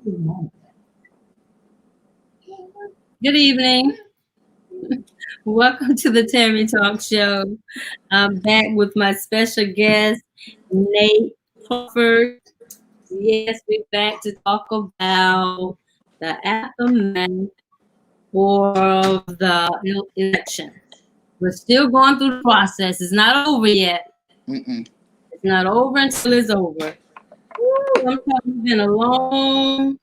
Good evening. Welcome to the Tammy Talk Show. I'm back with my special guest, Nate Crawford. Yes, we're back to talk about the aftermath for the election. We're still going through the process. It's not over yet. Mm-mm. It's not over until it's over. Woo, I'm telling you, it's been a long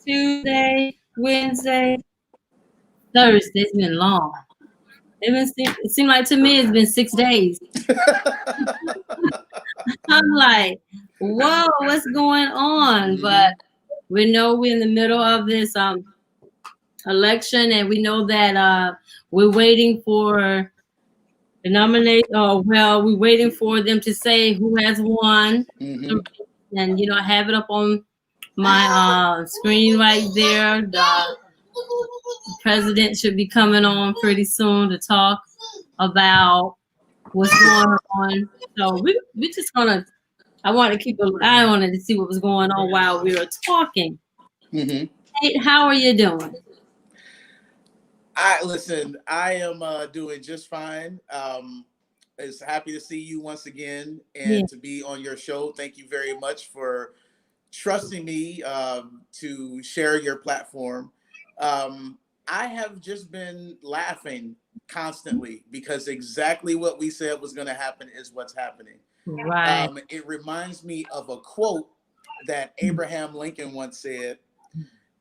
Tuesday, Wednesday, Thursday. It's been long. It seemed like to me it's been 6 days. I'm like, whoa, what's going on? But we know we're in the middle of this election, and we know that we're waiting for the nominate. Oh well, we're waiting for them to say who has won, Mm-hmm. and I have it up on my screen right there. The president should be coming on pretty soon to talk about what's going on. So we just gonna. I want to keep an eye on it to see what was going on while we were talking. Mm-hmm. Hey, how are you doing? Listen. I am doing just fine. Is happy to see you once again Yeah. and to be on your show. Thank you very much for trusting me to share your platform. I have just been laughing constantly because exactly what we said was going to happen is what's happening. Right. It reminds me of a quote that Abraham Lincoln once said.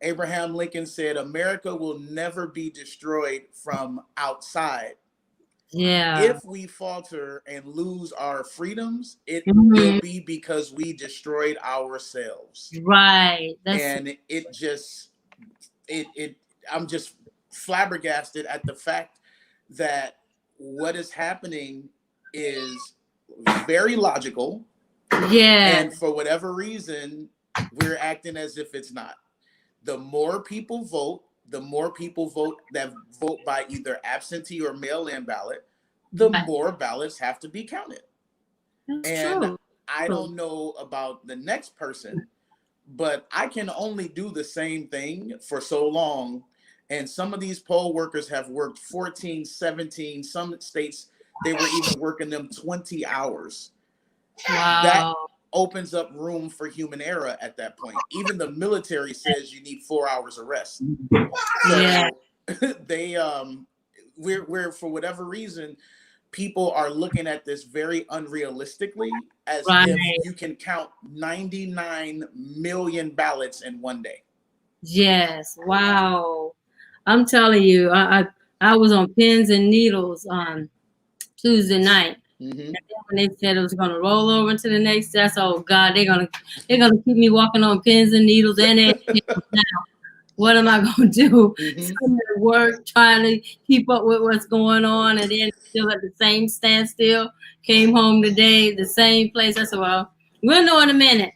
Abraham Lincoln said, America will never be destroyed from outside. Yeah. If we falter and lose our freedoms, it will Mhm. be because we destroyed ourselves. Right. And it just, it I'm just flabbergasted at the fact that what is happening is very logical. Yeah. And for whatever reason, we're acting as if it's not. The more people vote, the more people vote that vote by either absentee or mail-in ballot, the Right. more ballots have to be counted. That's And true. I don't know about the next person, but I can only do the same thing for so long. And some of these poll workers have worked 14, 17, some states, they were even working them 20 hours. That Wow. opens up room for human error at that point. Even the military says you need 4 hours of rest. Yeah. So they we're for whatever reason, people are looking at this very unrealistically, as if Right. you can count 99 million ballots in one day. Yes. Wow. I'm telling you, I was on pins and needles on Tuesday night. Mm-hmm. When they said it was gonna roll over into the next, that's oh God, they're gonna keep me walking on pins and needles and now. What am I gonna do? Mm-hmm. Sitting at work trying to keep up with what's going on, and then still at the same standstill. Came home today, the same place. I said, well, we'll know in a minute.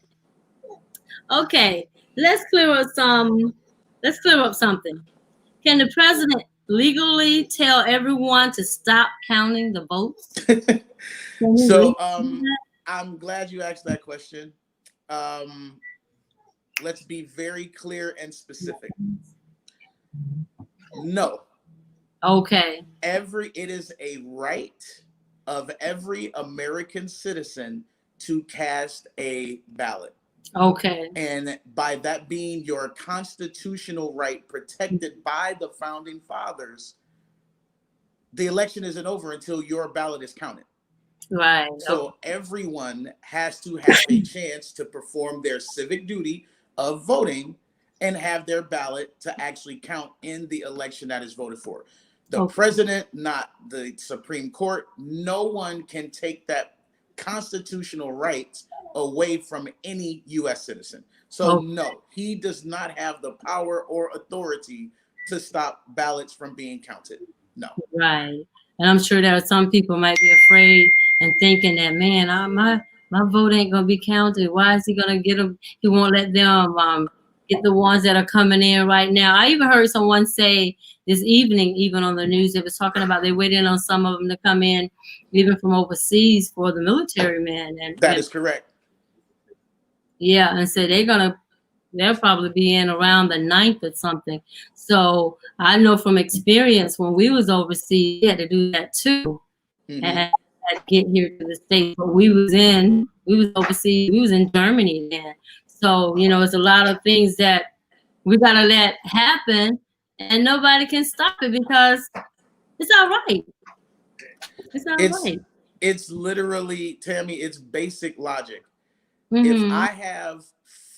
Okay, let's clear up some. Let's clear up something. Can the president legally tell everyone to stop counting the votes? Can he legally So do that? I'm glad you asked that question. Um, let's be very clear and specific. No, Okay. it is a right of every American citizen to cast a ballot. Okay. And by that being your constitutional right protected by the founding fathers, the election isn't over until your ballot is counted. Right. Okay. So everyone has to have a chance to perform their civic duty of voting and have their ballot to actually count in the election that is voted for. The Okay. president, not the Supreme Court, no one can take that constitutional right away from any U.S. citizen. So, Okay. no, he does not have the power or authority to stop ballots from being counted. No. Right. And I'm sure there are some people might be afraid and thinking that, man, my vote ain't gonna be counted. Why is he gonna get them? He won't let them get the ones that are coming in right now. I even heard someone say this evening, even on the news, they was talking about they waiting on some of them to come in, even from overseas for the military men, That and is correct. yeah, and so they're gonna they'll probably be in around the 9th or something. So I know from experience when we was overseas, we had to do that too. Mm-hmm. And had to get here to the States. But we was overseas, we was in Germany then. So, you know, it's a lot of things that we gotta let happen and nobody can stop it because it's all right. It's all right. It's literally, Tammy, it's basic logic. If Mm-hmm. I have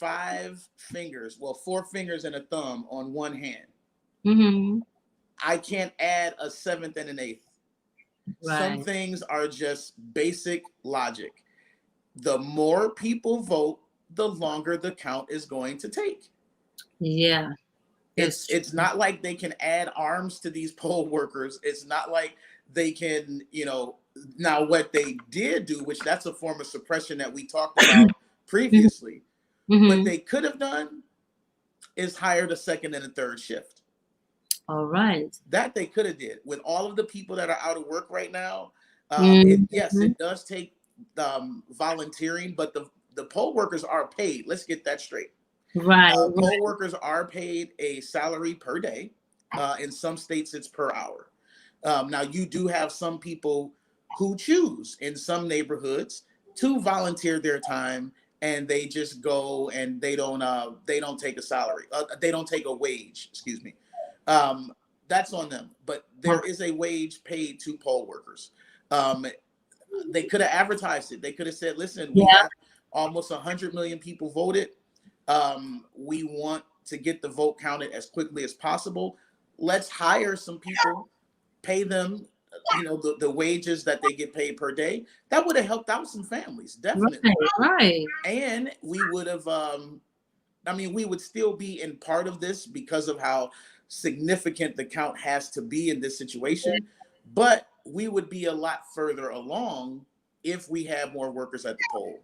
5 fingers, well, 4 fingers and a thumb on one hand, Mm-hmm. I can't add a 7th and an 8th. Some Right. things are just basic logic. The more people vote, the longer the count is going to take. Yeah. It's not like they can add arms to these poll workers. It's not like they can, you know, now what they did do, which that's a form of suppression that we talked about previously, Mm-hmm. what they could have done is hired a second and a third shift. All right. That they could have did with all of the people that are out of work right now. Yes, Mm-hmm. it does take volunteering, but the poll workers are paid. Let's get that straight. Right. Poll workers are paid a salary per day. In some states, it's per hour. Now, you do have some people who choose in some neighborhoods to volunteer their time, and they just go and they don't take a salary. They don't take a wage. Excuse me. That's on them. But there is a wage paid to poll workers. They could have advertised it. They could have said, "Listen, we have almost 100 million people voted. We want to get the vote counted as quickly as possible. Let's hire some people, pay them, you know, the wages that they get paid per day." That would have helped out some families, definitely. Right. And we would have, I mean, we would still be in part of this because of how significant the count has to be in this situation. But we would be a lot further along if we had more workers at the poll.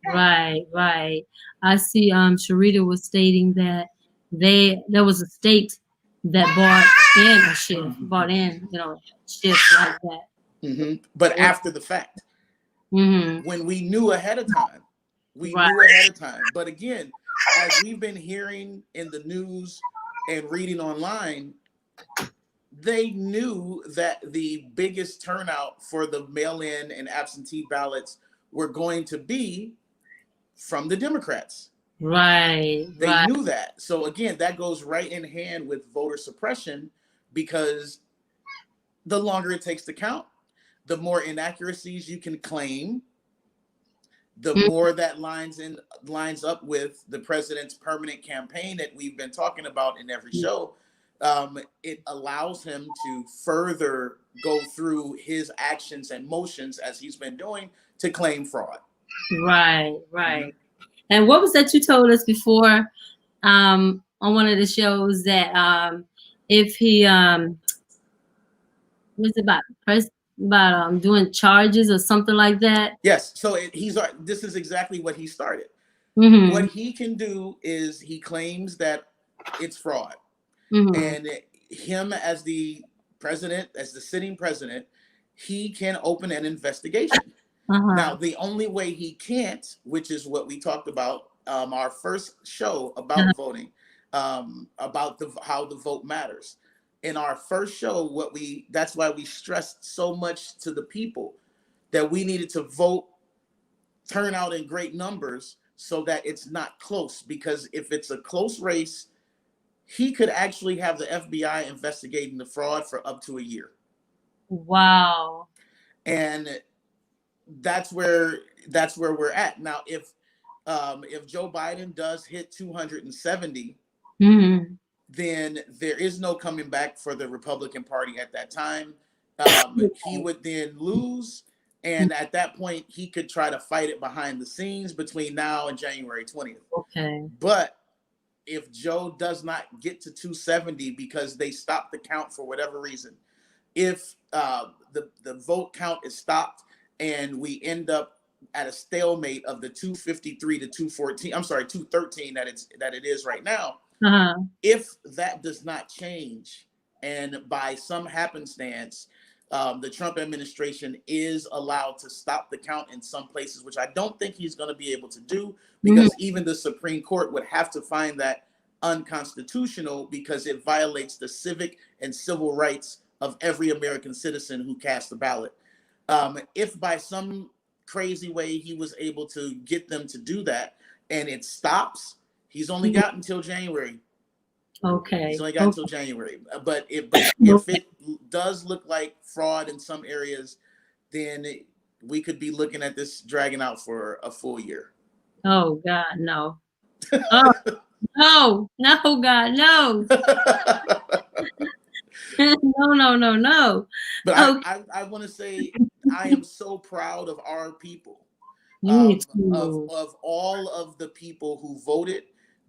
Right, right. I see Sharita was stating that there was a state that bought in, you know, shifts like that. Mm-hmm. But after the fact, mm-hmm. when we knew ahead of time, we knew ahead of time. But again, as we've been hearing in the news and reading online, they knew that the biggest turnout for the mail-in and absentee ballots were going to be from the Democrats. Right. They knew that. So again, that goes right in hand with voter suppression, because the longer it takes to count, the more inaccuracies you can claim, the more that lines up with the president's permanent campaign that we've been talking about in every show. It allows him to further go through his actions and motions as he's been doing to claim fraud. Right, right. Mm-hmm. And what was that you told us before on one of the shows that if he what's it about doing charges or something like that? Yes. So this is exactly what he started. Mm-hmm. What he can do is he claims that it's fraud. Mm-hmm. And him as the president, as the sitting president, he can open an investigation. Uh-huh. Now, the only way he can't, which is what we talked about our first show about voting, about how the vote matters. In our first show, that's why we stressed so much to the people that we needed to vote, turn out in great numbers so that it's not close. Because if it's a close race, he could actually have the FBI investigating the fraud for up to a year. Wow. And that's where we're at now. If Joe Biden does hit 270, mm-hmm. then there is no coming back for the Republican Party at that time. He would then lose, and at that point, he could try to fight it behind the scenes between now and January 20th. Okay. But if Joe does not get to 270 because they stop the count for whatever reason, if the vote count is stopped and we end up at a stalemate of the 253 to 214, I'm sorry, 213 that it is right now. Uh-huh. If that does not change, and by some happenstance, The Trump administration is allowed to stop the count in some places, which I don't think he's going to be able to do, because even the Supreme Court would have to find that unconstitutional, because it violates the civic and civil rights of every American citizen who cast a ballot. If by some crazy way he was able to get them to do that and it stops, he's only got until January. Okay. He's only got until January. But if it does look like fraud in some areas, then we could be looking at this dragging out for a full year. Oh God, no. Oh, no, God, no. No. But I want to say I am so proud of our people, of all of the people who voted,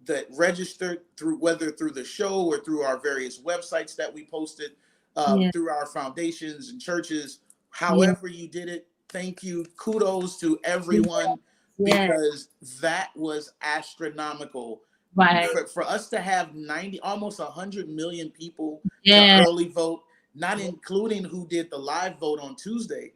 that registered through, whether through the show or through our various websites that we posted, through our foundations and churches. However you did it, thank you. Kudos to everyone, because that was astronomical. Right. For us to have almost 100 million people to early vote, not including who did the live vote on Tuesday,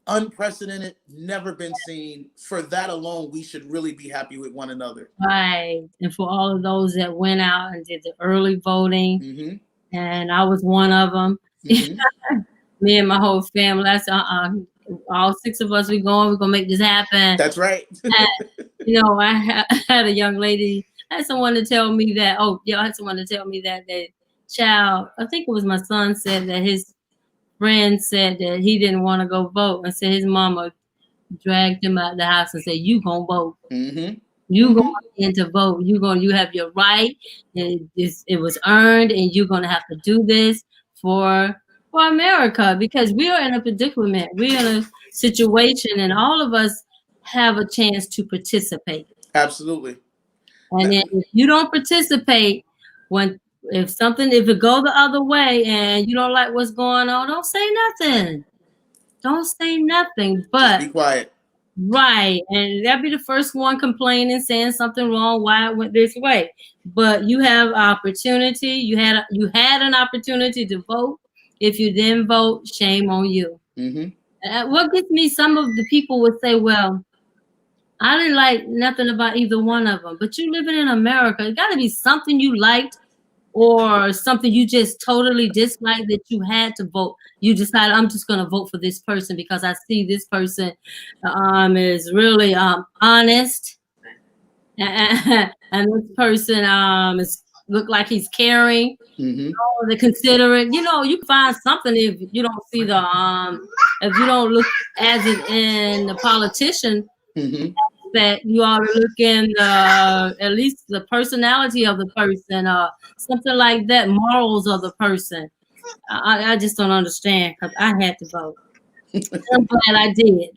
unprecedented, never been seen. For that alone, we should really be happy with one another. Right. And for all of those that went out and did the early voting, and I was one of them. Me and my whole family, I said, all 6 of us, we're going to make this happen. That's right. And, I had a young lady, I had someone to tell me that, that child, I think it was my son, said that his friend said that he didn't want to go vote, and said his mama dragged him out of the house and said, "You gonna vote? You going in to vote? You have your right. It was earned, and you're gonna have to do this for America, because we are in a predicament. We're in a situation, and all of us have a chance to participate. Absolutely. And then if you don't participate, if it go the other way and you don't like what's going on, don't say nothing. Don't say nothing. But just be quiet. Right. And that'd be the first one complaining, saying something wrong, why it went this way. But you have opportunity. You had an opportunity to vote. If you didn't vote, shame on you. What gets me, some of the people would say, well, I didn't like nothing about either one of them. But you living in America, it got to be something you liked or something you just totally disliked that you had to vote. You decided, I'm just going to vote for this person because I see this person is really honest. And this person look like he's caring, the considerate. You can find something if you don't see if you don't look as it in the politician, that you ought to look in at least the personality of the person, something like that, morals of the person. I just don't understand, because I had to vote. I'm glad I did.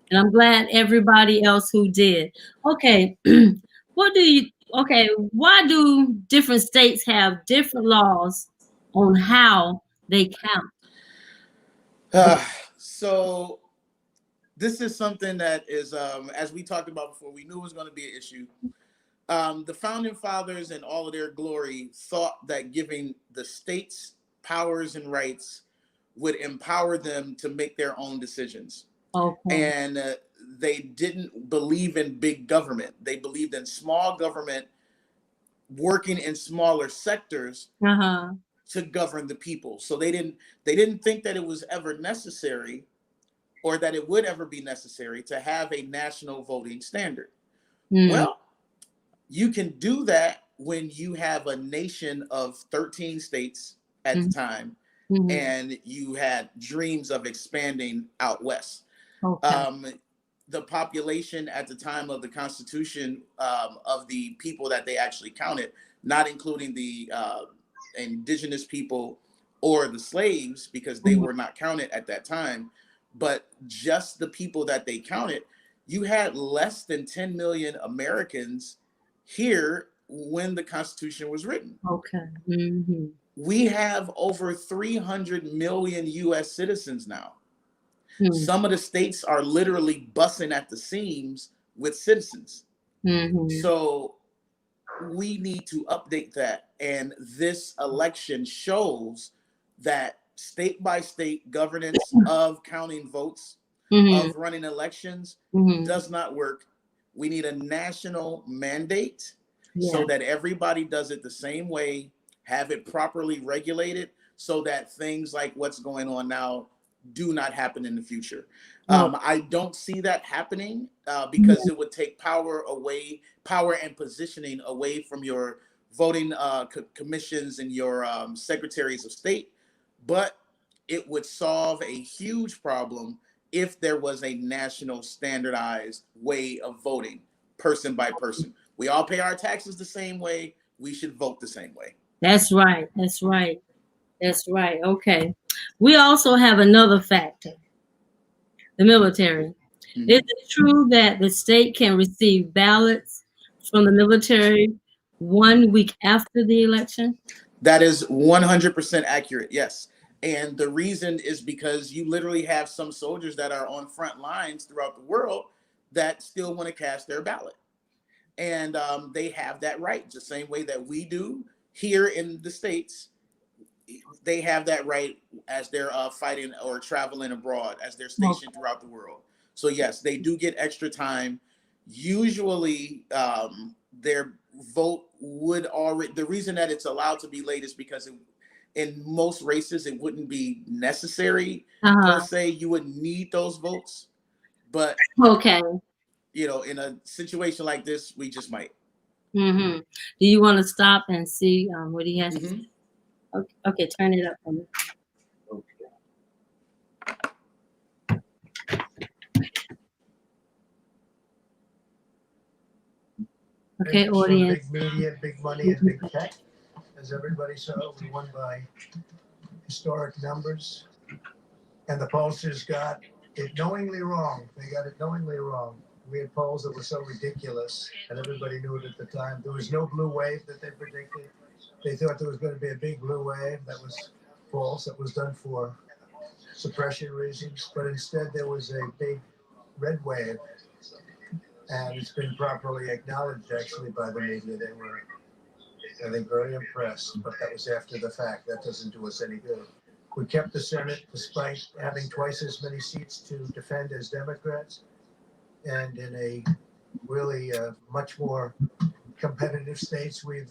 And I'm glad everybody else who did. Okay. Why do different states have different laws on how they count? So this is something that is, as we talked about before, we knew it was going to be an issue. The founding fathers, in all of their glory, thought that giving the states powers and rights would empower them to make their own decisions. And they didn't believe in big government. They believed in small government working in smaller sectors to govern the people. So they didn't think that it was ever necessary, or that it would ever be necessary, to have a national voting standard. Well, you can do that when you have a nation of 13 states at the time, and you had dreams of expanding out west. The population at the time of the Constitution, of the people that they actually counted, not including the indigenous people or the slaves, because they were not counted at that time, but just the people that they counted, you had less than 10 million Americans here when the Constitution was written. We have over 300 million US citizens now. Some of the states are literally busting at the seams with citizens. So we need to update that. And this election shows that state by state governance of counting votes, Mm-hmm. of running elections Mm-hmm. does not work. We need a national mandate Yeah. so that everybody does it the same way, have it properly regulated so that things like what's going on now do not happen in the future. I don't see that happening because it would take power and positioning away from your voting commissions and your secretaries of state. But it would solve a huge problem if there was a national standardized way of voting person by person. We all pay our taxes the same way. We should vote the same way. That's right. That's right. That's right. Okay. We also have another factor, the military. Mhm. Is it true that the state can receive ballots from the military 1 week after the election? That is 100% accurate. Yes. And the reason is because you literally have some soldiers that are on front lines throughout the world that still want to cast their ballot. And they have that right, the same way that we do here in the States. They have that right as they're fighting or traveling abroad, as they're stationed throughout the world. So yes, they do get extra time. Usually, their vote would already. The reason that it's allowed to be late is because in most races it wouldn't be necessary per se. You wouldn't need those votes, but Okay. in a situation like this, we just might. Mm-hmm. Do you want to stop and see what he has? Mm-hmm. Okay, turn it up for me. Okay, So audience. big media, big money, and big tech. As everybody saw, we won by historic numbers. And the pollsters got it knowingly wrong. They got it knowingly wrong. We had polls that were so ridiculous, and everybody knew it at the time. There was no blue wave that they predicted. They thought there was going to be a big blue wave. That was false. That was done for suppression reasons. But instead, there was a big red wave. And it's been properly acknowledged, actually, by the media. They were, I think, very impressed. But that was after the fact. That doesn't do us any good. We kept the Senate despite having twice as many seats to defend as Democrats. And in a really much more competitive states, we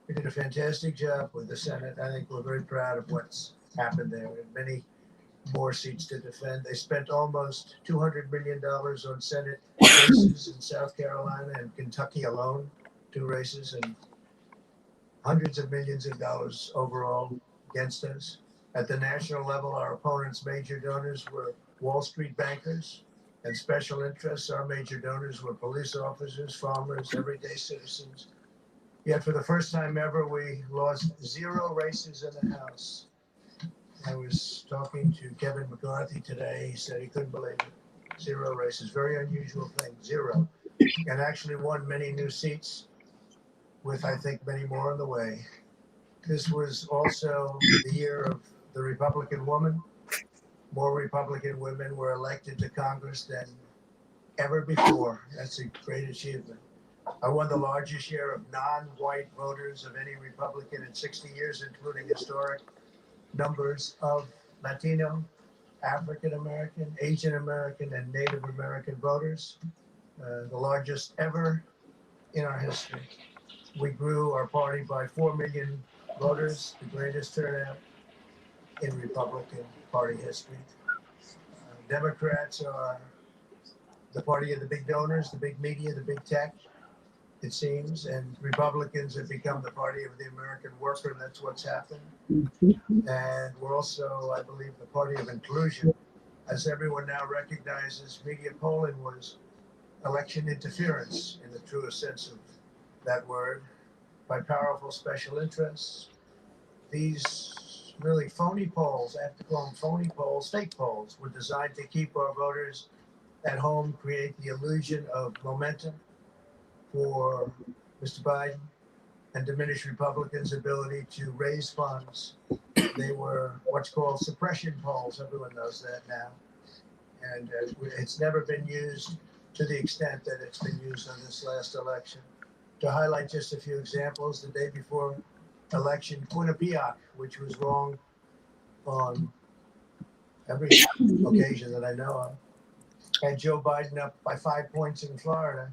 did a fantastic job with the Senate. I think we're very proud of what's happened there. We have many more seats to defend. They spent almost $200 million on Senate races in South Carolina and Kentucky alone, 2 races, and hundreds of millions of dollars overall against us. At the national level, our opponents' major donors were Wall Street bankers and special interests. Our major donors were police officers, farmers, everyday citizens. Yet for the first time ever, we lost 0 races in the House. I was talking to Kevin McCarthy today. He said he couldn't believe it. 0 races, very unusual thing, 0. And actually won many new seats with, I think, many more on the way. This was also the year of the Republican woman. More Republican women were elected to Congress than ever before. That's a great achievement. I won the largest share of non-white voters of any Republican in 60 years, including historic numbers of Latino, African American, Asian American, and Native American voters, the largest ever in our history. We grew our party by 4 million voters, the greatest turnout in Republican Party history. Democrats are the party of the big donors, the big media, the big tech, it seems, and Republicans have become the party of the American worker, and that's what's happened. And we're also, I believe, the party of inclusion. As everyone now recognizes, media polling was election interference in the truest sense of that word by powerful special interests. These really phony polls, I have to call them phony polls, fake polls, were designed to keep our voters at home, create the illusion of momentum for Mr. Biden, and diminish Republicans' ability to raise funds. They were what's called suppression polls. Everyone knows that now. And it's never been used to the extent that it's been used on this last election. To highlight just a few examples, the day before election, Quinnipiac, which was wrong on every occasion that I know of. Had Joe Biden up by 5 points in Florida,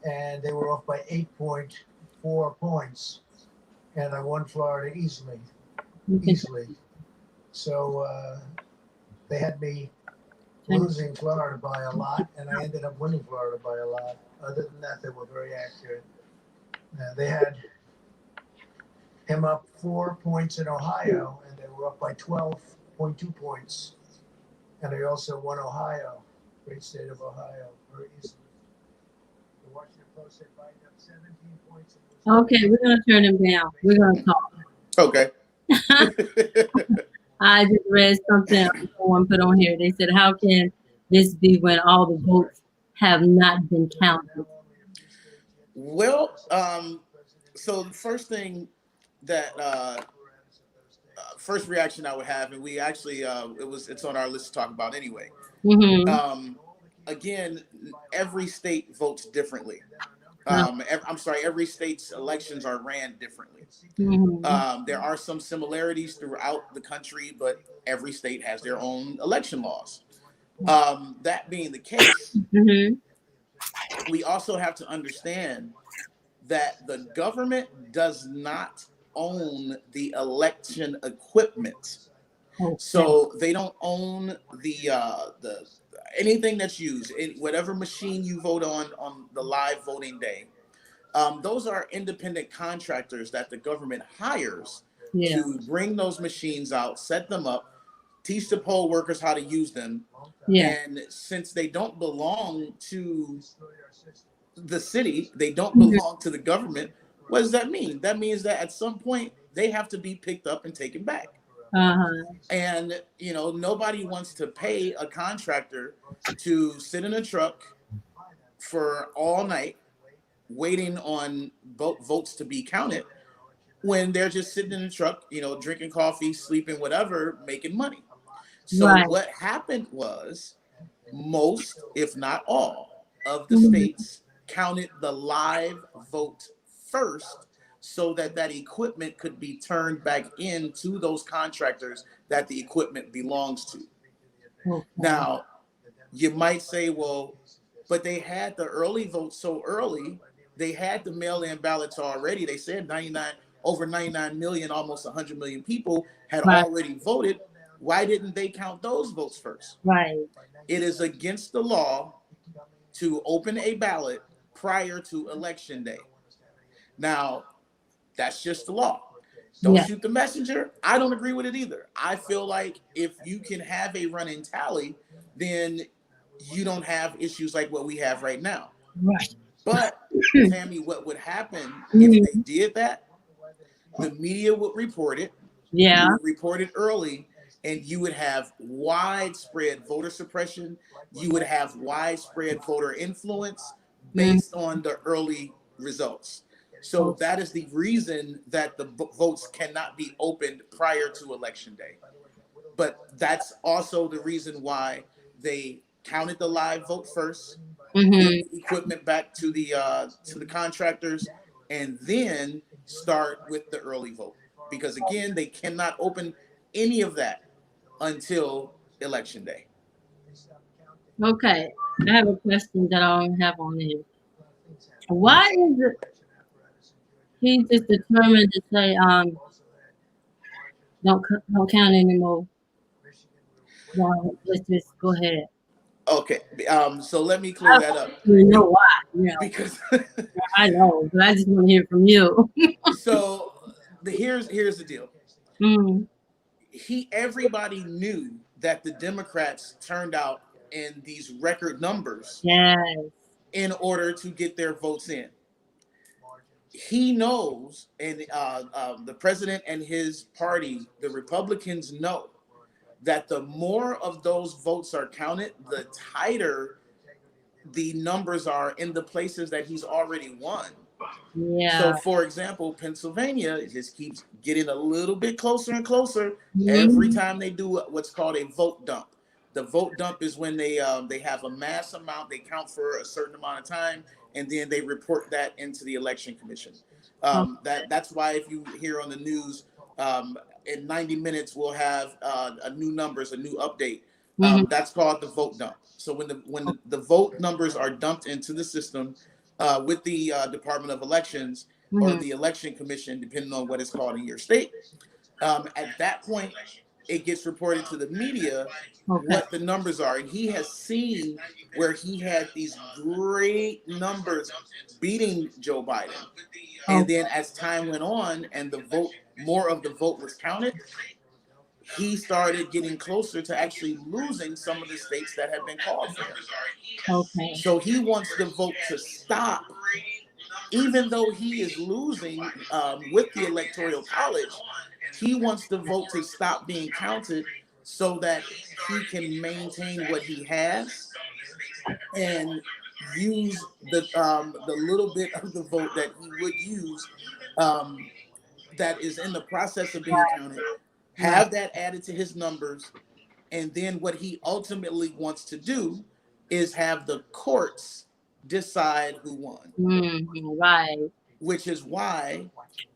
and they were off by 8.4 points, and I won Florida easily. So they had me losing Florida by a lot, and I ended up winning Florida by a lot. Other than that, they were very accurate. They had him up 4 points in Ohio, and they were up by 12.2 points. And I also won Ohio, great state of Ohio, very easily. The Washington Post said Biden up 17 points. Okay, we're gonna turn him down. We're gonna talk. Okay. I just read something someone put on here. They said, "How can this be when all the votes have not been counted?" Well, so the first thing that first reaction I would have, and we actually it's on our list to talk about anyway. Mm-hmm. Again, every state votes differently. Every state's elections are ran differently. Mm-hmm. There are some similarities throughout the country, but every state has their own election laws. That being the case, Mm-hmm. we also have to understand that the government does not own the election equipment. Okay. So they don't own the anything that's used in whatever machine you vote on the live voting day. Those are independent contractors that the government hires to bring those machines out, set them up, teach the poll workers how to use them. Yeah. And since they don't belong to the city, they don't belong to the government. What does that mean? That means that at some point they have to be picked up and taken back. And nobody wants to pay a contractor to sit in a truck for all night waiting on votes to be counted when they're just sitting in the truck, drinking coffee, sleeping, whatever, making money. So what happened was most, if not all, of the states counted the live vote first so that equipment could be turned back into those contractors that the equipment belongs to. Okay. Now, you might say, well, but they had the early vote so early, they had the mail-in ballots already. They said over 99 million, almost 100 million people had already voted. Why didn't they count those votes first? Right. It is against the law to open a ballot prior to election day. Now, that's just the law. Don't shoot the messenger. I don't agree with it either. I feel like if you can have a running tally, then you don't have issues like what we have right now. Right. But, Tammy, what would happen if they did that? The media would report it. Yeah. You would report it early, and you would have widespread voter suppression. You would have widespread voter influence based on the early results. So that is the reason that the votes cannot be opened prior to election day. But that's also the reason why they counted the live vote first, give equipment back to the contractors, and then start with the early vote. Because again, they cannot open any of that until election day. Okay, I have a question that I don't have on here. Why is it he just determined to say don't count anymore? Well, let's just go ahead. Okay, so let me clear that up. You know why? Because I know, but I just want to hear from you. So here's the deal. Everybody knew that the Democrats turned out in these record numbers in order to get their votes in. He knows, and the president and his party, the Republicans, know that the more of those votes are counted, the tighter the numbers are in the places that he's already won. So, for example, Pennsylvania just keeps getting a little bit closer and closer every time they do what's called a vote dump. The vote dump is when they have a mass amount, they count for a certain amount of time, and then they report that into the election commission. That's why if you hear on the news, in 90 minutes we'll have a new numbers, a new update. That's called the vote dump. So when the vote numbers are dumped into the system with the Department of Elections or the Election Commission, depending on what it's called in your state, at that point, it gets reported to the media what the numbers are. And he has seen where he had these great numbers beating Joe Biden. And then as time went on and more of the vote was counted, he started getting closer to actually losing some of the states that had been called for him. Okay. So he wants the vote to stop, even though he is losing with the Electoral College. He wants the vote to stop being counted so that he can maintain what he has and use the little bit of the vote that he would use that is in the process of being counted, have that added to his numbers, and then what he ultimately wants to do is have the courts decide who won. Right. Which is why,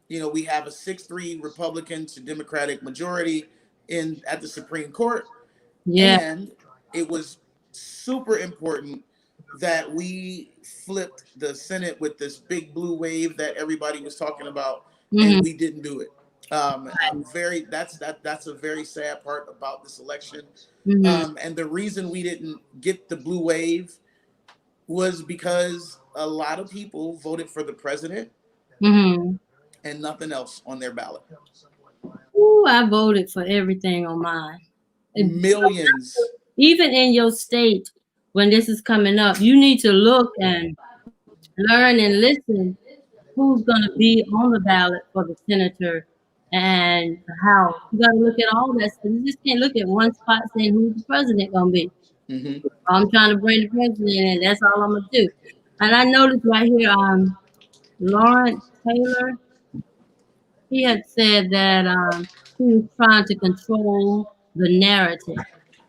we have a 6-3 Republican to Democratic majority at the Supreme Court. Yeah. And it was super important that we flipped the Senate with this big blue wave that everybody was talking about, and we didn't do it. That's a very sad part about this election. And the reason we didn't get the blue wave was because a lot of people voted for the president and nothing else on their ballot. Ooh, I voted for everything on mine. Millions. Even in your state, when this is coming up, you need to look and learn and listen who's going to be on the ballot for the senator and the House. You got to look at all that stuff. You just can't look at one spot saying who's the president going to be. I'm trying to bring the president in. That's all I'm going to do. And I noticed right here, Lawrence Taylor, he had said that he was trying to control the narrative.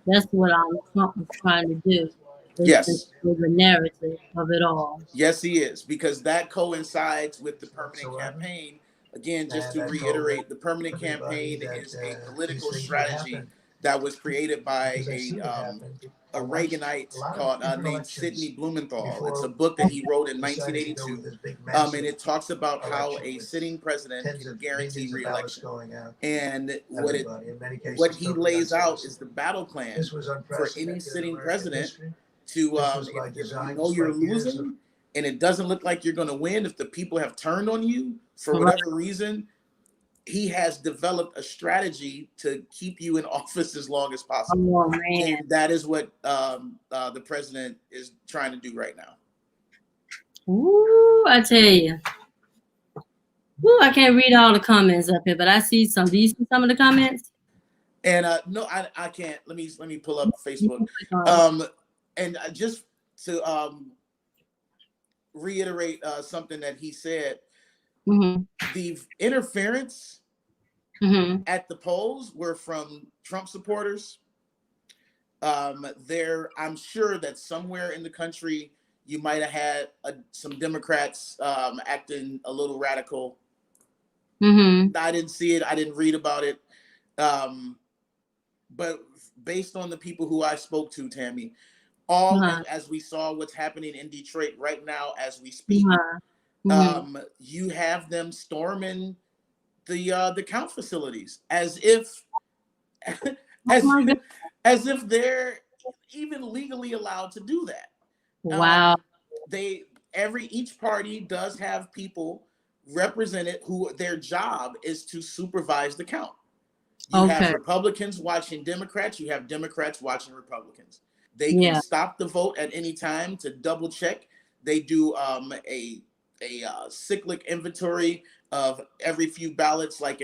That's what Trump was trying to do. Yes. With the narrative of it all. Yes, he is, because that coincides with the permanent campaign. Again, just to reiterate, the permanent campaign is a political strategy that was created by a Reaganite named Sidney Blumenthal. It's a book that he wrote in 1982, and it talks about how a sitting president can guarantee re-election. And what he lays out is the battle plan for any sitting president to, if you know you're losing and it doesn't look like you're going to win, if the people have turned on you for whatever reason, he has developed a strategy to keep you in office as long as possible. Oh, man. And that is what the president is trying to do right now. Ooh, I tell you. Ooh, I can't read all the comments up here, but I see some. Do you see some of the comments? And no, I can't. Let me pull up Facebook. And just to reiterate something that he said, the interference at the polls were from Trump supporters. I'm sure that somewhere in the country you might have had some Democrats acting a little radical. I didn't see it. I didn't read about it. But based on the people who I spoke to, Tammy, as we saw what's happening in Detroit right now as we speak, you have them storming the count facilities as if they're even legally allowed to do that. Wow. Each party does have people represented who their job is to supervise the count. You have Republicans watching Democrats, you have Democrats watching Republicans. They can stop the vote at any time to double check. They do a cyclic inventory of every few ballots, like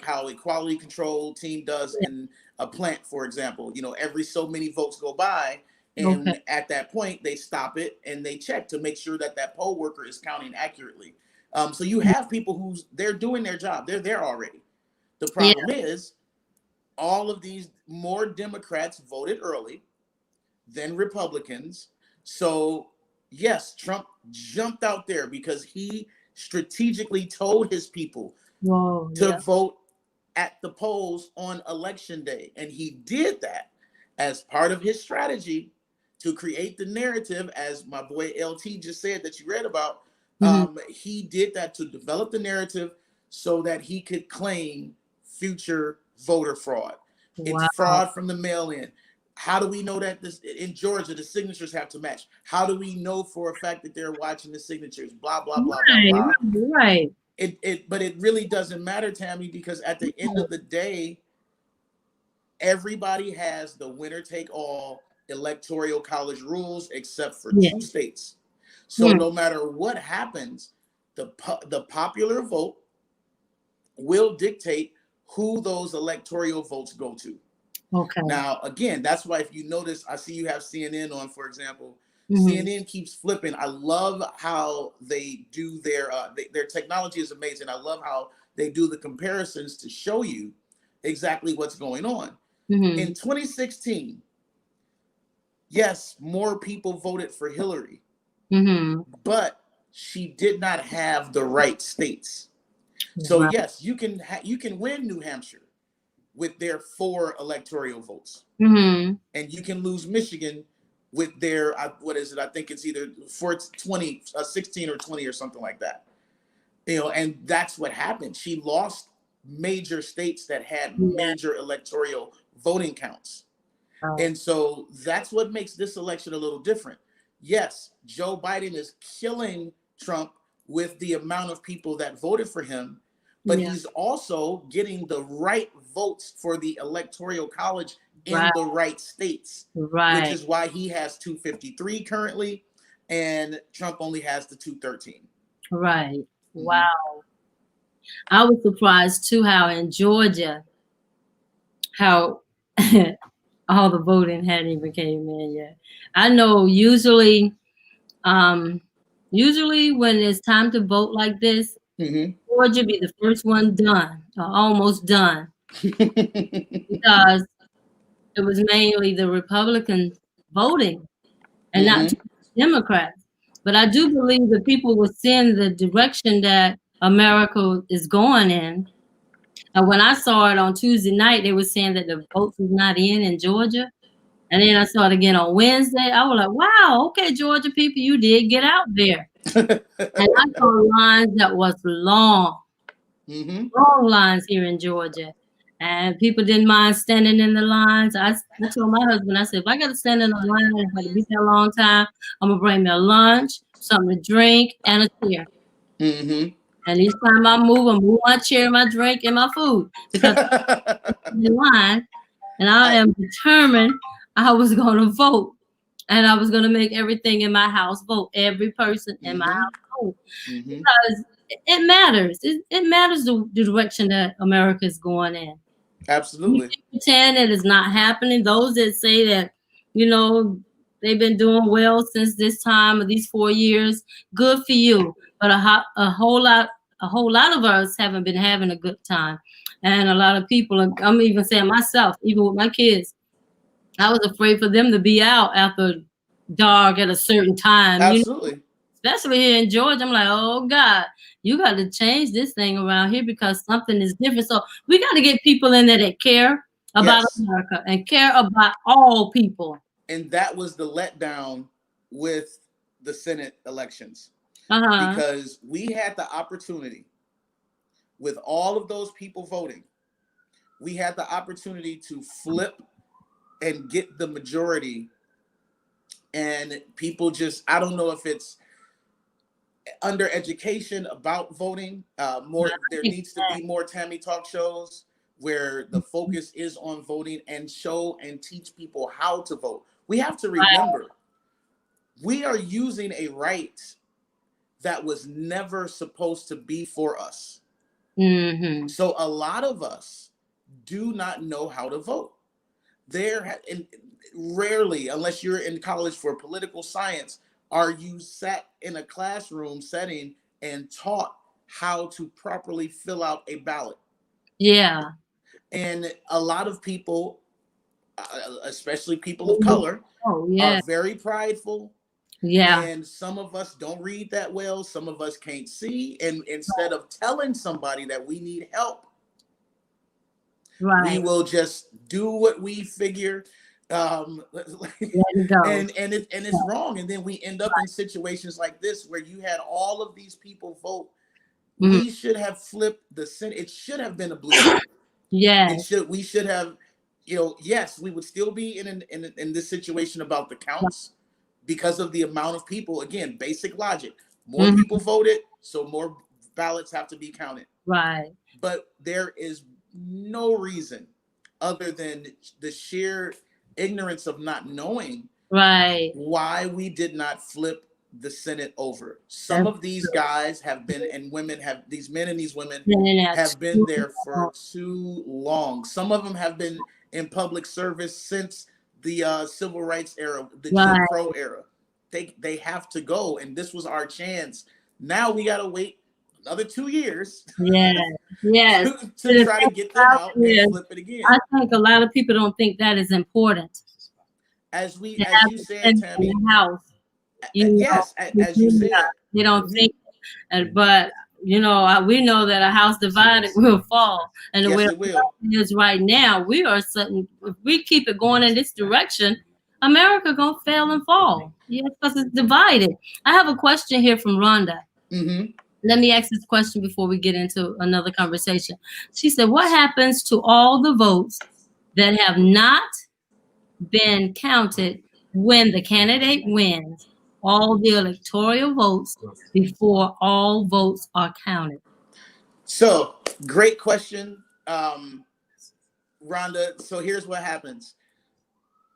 how a quality control team does in a plant, for example. Every so many votes go by, and at that point they stop it and they check to make sure that poll worker is counting accurately. So you have people they're doing their job. They're there already. The problem is all of these more Democrats voted early than Republicans. So yes, Trump jumped out there because he strategically told his people to vote at the polls on election day. And he did that as part of his strategy to create the narrative, as my boy LT just said that you read about. He did that to develop the narrative so that he could claim future voter fraud. It's fraud from the mail-in. How do we know that this in Georgia the signatures have to match? How do we know for a fact that they're watching the signatures? Blah blah blah blah blah. Right. But it really doesn't matter, Tammy, because at the end of the day, everybody has the winner take all electoral college rules except for 2 states. So no matter what happens, the popular vote will dictate who those electoral votes go to. Okay. Now, again, that's why if you notice, I see you have CNN on, for example. CNN keeps flipping. I love how they do their technology is amazing. I love how they do the comparisons to show you exactly what's going on. In 2016, yes, more people voted for Hillary, but she did not have the right states. So yes, you can win New Hampshire with their 4 electoral votes, and you can lose Michigan with their what is it? I think it's either 16 or 20 or something like that. And that's what happened. She lost major states that had major electoral voting counts. And so that's what makes this election a little different. Yes, Joe Biden is killing Trump with the amount of people that voted for him, but he's also getting the right votes for the electoral college in the right states, which is why he has 253 currently, and Trump only has the 213. Right. Wow. I was surprised too how in Georgia, how all the voting hadn't even came in yet. I know usually when it's time to vote like this, Georgia be the first one done, or almost done, because it was mainly the Republicans voting and not Democrats. But I do believe that people were seeing the direction that America is going in. And when I saw it on Tuesday night, they were saying that the votes was not in Georgia. And then I saw it again on Wednesday. I was like, wow, okay, Georgia people, you did get out there. And I saw lines that was long, long lines here in Georgia. And people didn't mind standing in the lines. I told my husband, I said, if I got to stand in the line, if I be there a long time, I'm going to bring me a lunch, something to drink, and a chair. And each time I move my chair, my drink, and my food. Because I'm in line, and I am determined I was going to vote. And I was going to make everything in my house vote. Every person in my house vote. Because it matters. It matters the direction that America is going in. Absolutely. You can pretend that it's not happening. Those that say that, they've been doing well since this time of these 4 years, good for you. But a whole lot of us haven't been having a good time. And a lot of people, I'm even saying myself, even with my kids, I was afraid for them to be out after dark at a certain time. Absolutely. Especially here in Georgia. I'm like, oh God, you got to change this thing around here because something is different. So we got to get people in there that care about America and care about all people. And that was the letdown with the Senate elections. Because we had the opportunity, with all of those people voting, we had the opportunity to flip and get the majority. And people just, I don't know if it's under education about voting. There needs to be more Tammy talk shows where the focus is on voting and show and teach people how to vote. We have to remember, we are using a right that was never supposed to be for us. So a lot of us do not know how to vote. Rarely, unless you're in college for political science, are you sat in a classroom setting and taught how to properly fill out a ballot. Yeah. And a lot of people, especially people of color, are very prideful. Yeah. And some of us don't read that well. Some of us can't see. And instead of telling somebody that we need help, We Right. will just do what we figure. Let it go. and it's wrong. And then we end up in situations like this where you had all of these people vote. Mhm. We should have flipped the Senate. It should have been a blue vote. Yes. We should have, yes, we would still be in this situation about the counts because of the amount of people. Again, basic logic. More Mhm. people voted, so more ballots have to be counted. Right. But there is no reason other than the sheer ignorance of not knowing Right. why we did not flip the Senate over. Some That's of these true. guys have been, and women have, these men and these women And that's have been too there for long. too long. Some of them have been in public service since the civil rights era, the Jim Right. Crow era. They have to go, and this was our chance. Now we got to wait another 2 years Yes. Yes. to try to get them out Yeah. and flip it again. I think a lot of people don't think that is important. As To you have a said, Senate Tammy, in the House. yes, as you said, They don't Mhm. think, but we know that a house divided will fall, and the yes, way it will. it is right now, we are certain if we keep it going in this direction, America gonna fail and fall. Yes, because it's divided. I have a question here from Rhonda. Mm-hmm. Let me ask this question before we get into another conversation. She said, "What happens to all the votes that have not been counted when the candidate wins all the electoral votes before all votes are counted?" So, great question, Rhonda. So here's what happens.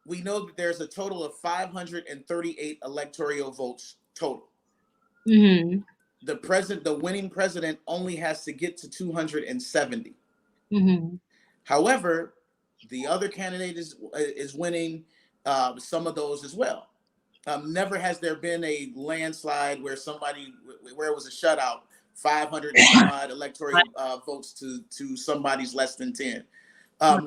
We know that there's a total of 538 electoral votes total. Mm-hmm. The winning president only has to get to 270. Mm-hmm. However, the other candidate is winning some of those as well. Never has there been a landslide where it was a shutout, 500 and some odd electoral votes to somebody's less than 10.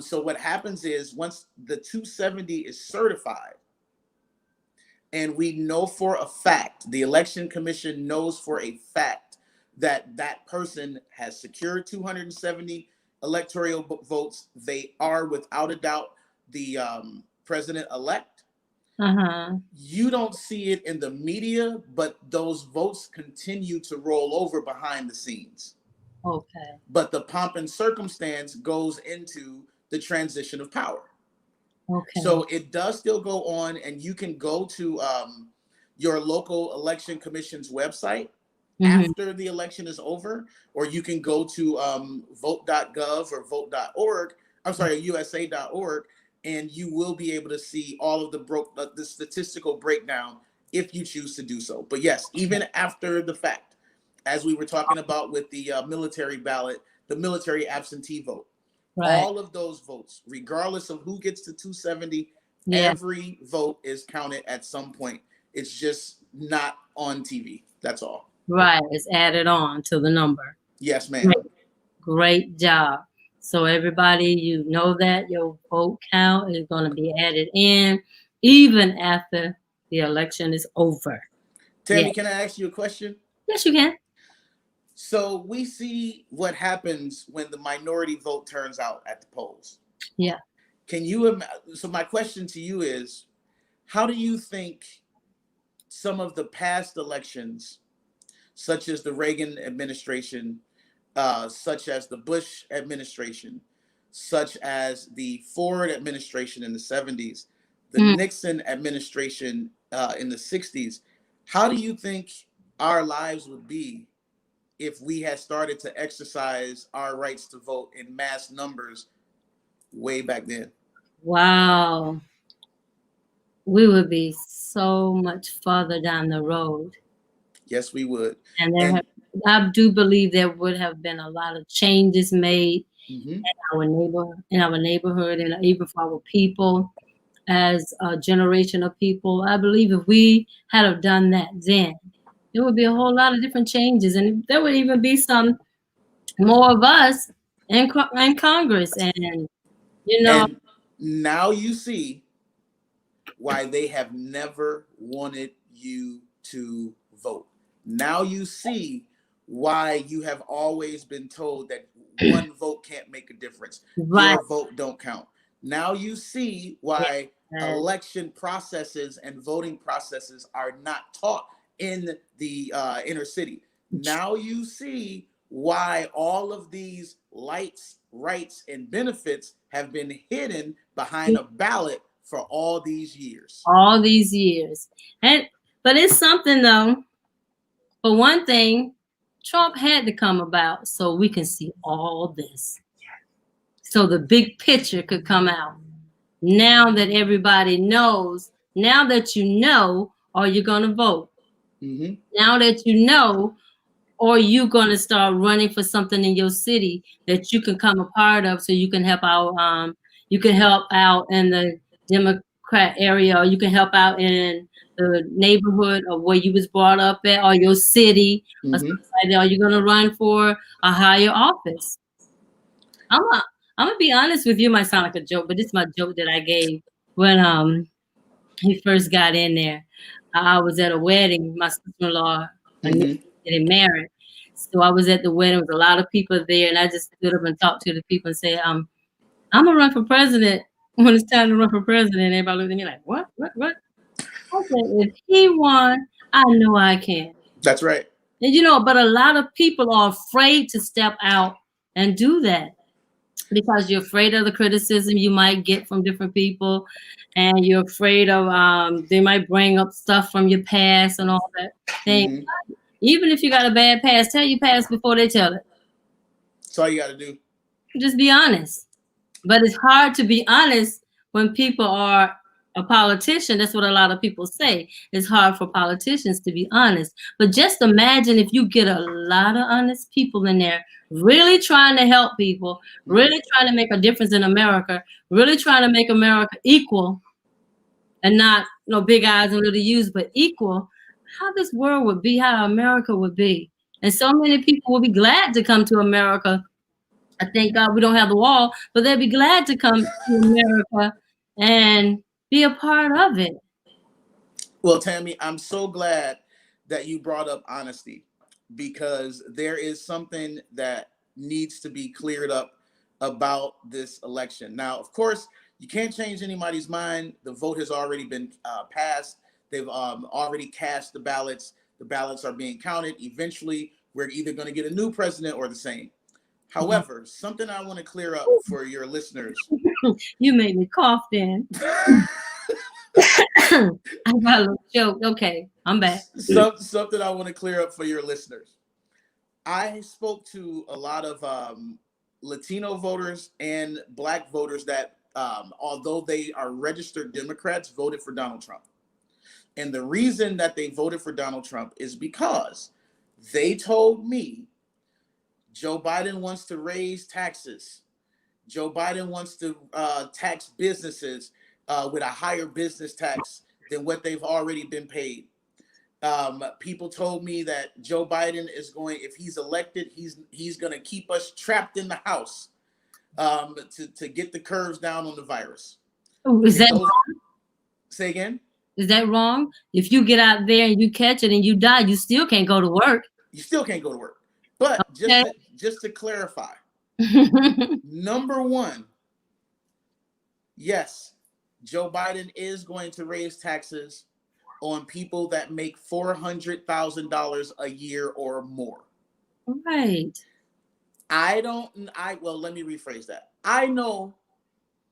So what happens is once the 270 is certified, and we know for a fact, the election commission knows for a fact that that person has secured 270 electoral votes. They are without a doubt the president-elect. Uh-huh. You don't see it in the media, but those votes continue to roll over behind the scenes. Okay. But the pomp and circumstance goes into the transition of power. Okay. So it does still go on, and you can go to your local election commission's website after the election is over, or you can go to vote.gov or vote.org. I'm sorry, USA.org, and you will be able to see all of the statistical breakdown if you choose to do so. But yes, even after the fact, as we were talking about with the military ballot, the military absentee vote, all of those votes, regardless of who gets to 270, every vote is counted at some point. It's just not on TV. That's all. Right. It's added on to the number. Yes, ma'am. Great job. So everybody, you know that your vote count is going to be added in even after the election is over. Tammy, can I ask you a question? Yes, you can. So we see what happens when the minority vote turns out at the polls. Yeah. So my question to you is, how do you think some of the past elections, such as the Reagan administration, such as the Bush administration, such as the Ford administration in the 70s, the Nixon administration in the 60s, how do you think our lives would be if we had started to exercise our rights to vote in mass numbers way back then? Wow. We would be so much farther down the road. Yes, we would. And I do believe there would have been a lot of changes made in our neighborhood, and even for our people as a generation of people. I believe if we had have done that then, there would be a whole lot of different changes, and there would even be some more of us in Congress. And and now you see why they have never wanted you to vote. Now you see why you have always been told that one vote can't make a difference. Right. Your vote don't count. Now you see why election processes and voting processes are not taught in the inner city. Now you see why all of these lights, rights, and benefits have been hidden behind a ballot for all these years. All these years. But it's something though. For one thing, Trump had to come about so we can see all this. So the big picture could come out. Now that everybody knows, now that you know, are you going to vote? Mm-hmm. Now that you know, or you going to start running for something in your city that you can come a part of, so you can help out. You can help out in the Democrat area, or you can help out in the neighborhood of where you was brought up at, or your city. Or something like that. Are you going to run for a higher office? I'm gonna be honest with you. It might sound like a joke, but this is my joke that I gave when he first got in there. I was at a wedding. My sister-in-law getting married, so I was at the wedding with a lot of people there, and I just stood up and talked to the people and said, "I'm gonna run for president when it's time to run for president." And everybody looked at me like, "What? What?" I said, "If he won, I know I can." That's right. And but a lot of people are afraid to step out and do that, because you're afraid of the criticism you might get from different people, and you're afraid of they might bring up stuff from your past and all that thing. Even if you got a bad past, tell your past before they tell it. That's all you got to do. Just be honest. But it's hard to be honest when people are a politician. That's what a lot of people say. It's hard for politicians to be honest. But just imagine if you get a lot of honest people in there really trying to help people, really trying to make a difference in America, really trying to make America equal, and not big eyes and little U's, but equal. How this world would be, how America would be. And so many people will be glad to come to America. I thank God we don't have the wall, but they'd be glad to come to America and be a part of it. Well, Tammy, I'm so glad that you brought up honesty, because there is something that needs to be cleared up about this election. Now, of course, you can't change anybody's mind. The vote has already been passed. They've already cast the ballots. The ballots are being counted. Eventually, we're either going to get a new president or the same. However, something I want to clear up for your listeners. You made me cough then. I got a little joke. Okay, I'm back. Something I want to clear up for your listeners. I spoke to a lot of Latino voters and Black voters that, although they are registered Democrats, voted for Donald Trump. And the reason that they voted for Donald Trump is because they told me Joe Biden wants to raise taxes. Joe Biden wants to tax businesses with a higher business tax than what they've already been paid. People told me that Joe Biden is going, if he's elected, he's going to keep us trapped in the house to get the curves down on the virus. Is that wrong? Say again? Is that wrong? If you get out there and you catch it and you die, you still can't go to work. You still can't go to work. But just to clarify, number one, yes, Joe Biden is going to raise taxes on people that make $400,000 a year or more. Right. Well, let me rephrase that. I know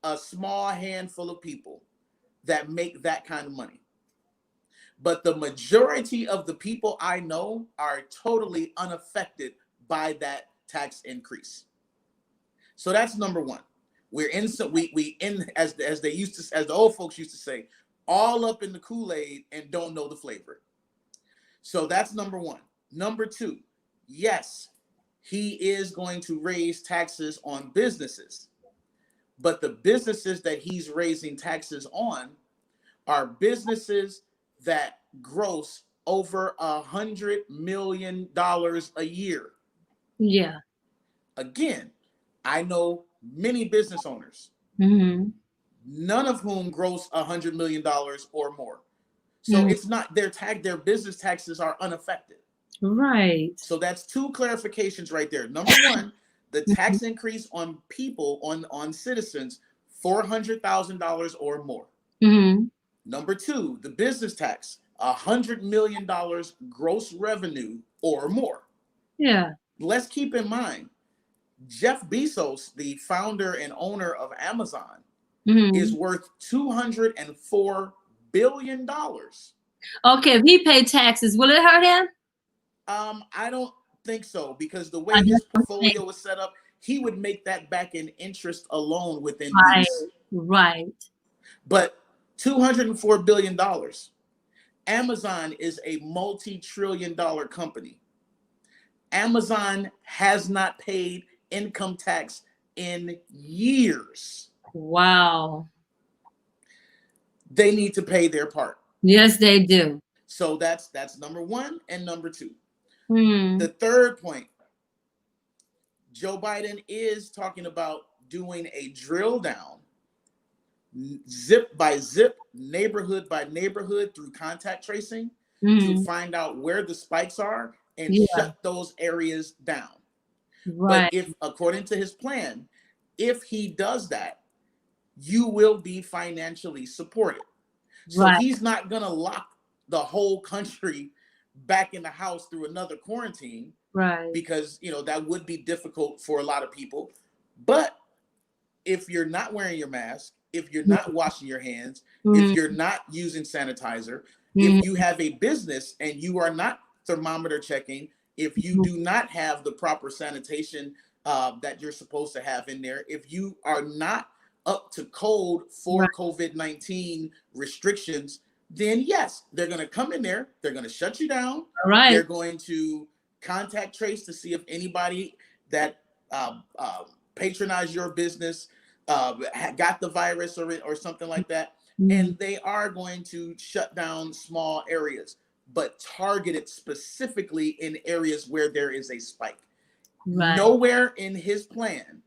a small handful of people that make that kind of money. But the majority of the people I know are totally unaffected by that tax increase. So that's number one. We're in, so we in, as the old folks used to say, all up in the Kool-Aid and don't know the flavor. So that's number one. Number two, yes, he is going to raise taxes on businesses, but the businesses that he's raising taxes on are businesses that gross over $100 million a year. Yeah. Again, I know many business owners, none of whom gross $100 million or more. So it's not their business taxes are unaffected. Right. So that's two clarifications right there. Number one, the tax increase on people, on citizens, $400,000 or more. Mm-hmm. Number two, the business tax, $100 million gross revenue or more. Yeah. Let's keep in mind, Jeff Bezos, the founder and owner of Amazon, Mm-hmm. is worth $204 billion. Okay, if he paid taxes, will it hurt him? I don't think so, because the way I his just don't portfolio think. was set up, he would make that back in interest alone within Right, weeks. right. But $204 billion. Amazon is a multi-trillion-dollar company. Amazon has not paid income tax in years. Wow. They need to pay their part. Yes, they do. So that's number one and number two. Hmm. The third point, Joe Biden is talking about doing a drill down, zip by zip, neighborhood by neighborhood, through contact tracing to find out where the spikes are and shut those areas down. Right. But if, according to his plan, if he does that, you will be financially supported. So Right. he's not going to lock the whole country back in the house through another quarantine, Right. because, you know, that would be difficult for a lot of people. But if you're not wearing your mask, if you're not washing your hands, if you're not using sanitizer, if you have a business and you are not thermometer checking, if you do not have the proper sanitation that you're supposed to have in there, if you are not up to code for COVID-19 restrictions, then yes, they're going to come in there, they're going to shut you down, they're going to contact trace to see if anybody that patronized your business got the virus or something like that. And they are going to shut down small areas, but target it specifically in areas where there is a spike. Right. Nowhere in his plan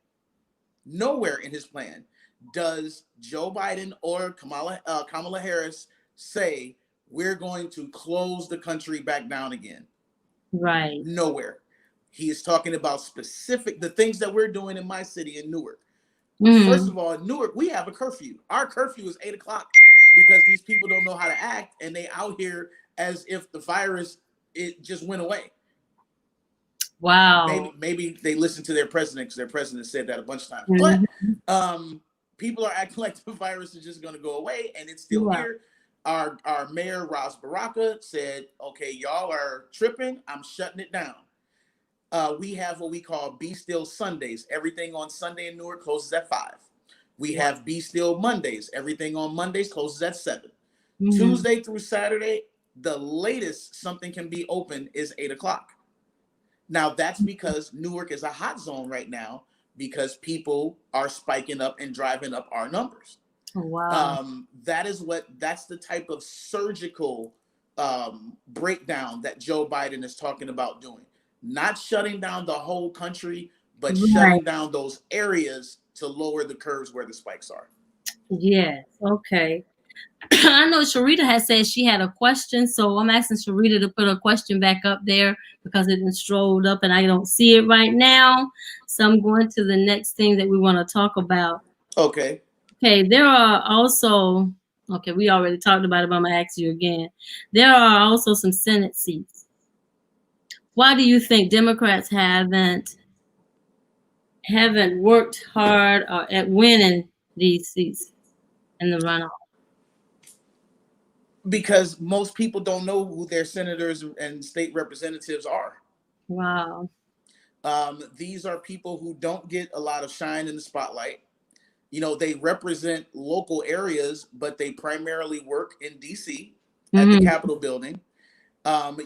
does Joe Biden or Kamala Harris say we're going to close the country back down again. Right. Nowhere. He is talking about the things that we're doing in my city in Newark. First of all, in Newark, we have a curfew. Our curfew is 8 o'clock because these people don't know how to act, and they out here as if the virus, it just went away. Wow. Maybe they listened to their president, because their president said that a bunch of times. But people are acting like the virus is just going to go away, and it's still here. Our mayor, Ras Baraka, said, okay, y'all are tripping. I'm shutting it down. We have what we call Be Still Sundays. Everything on Sunday in Newark closes at 5. We have Be Still Mondays. Everything on Mondays closes at 7. Tuesday through Saturday, the latest something can be open is 8 o'clock. Now, that's because Newark is a hot zone right now, because people are spiking up and driving up our numbers. Wow. That's the type of surgical breakdown that Joe Biden is talking about doing. Not shutting down the whole country, but shutting down those areas to lower the curves where the spikes are. Yes. Okay. I know Sharita has said she had a question, so I'm asking Sharita to put a question back up there because it didn't strolled up and I don't see it right now. So I'm going to the next thing that we want to talk about. Okay. Okay, there are also, okay, we already talked about it, but I'm going to ask you again. There are also some Senate seats. Why do you think Democrats haven't worked hard at winning these seats in the runoff? Because most people don't know who their senators and state representatives are. Wow. These are people who don't get a lot of shine in the spotlight. You know, they represent local areas, but they primarily work in DC at the Capitol building.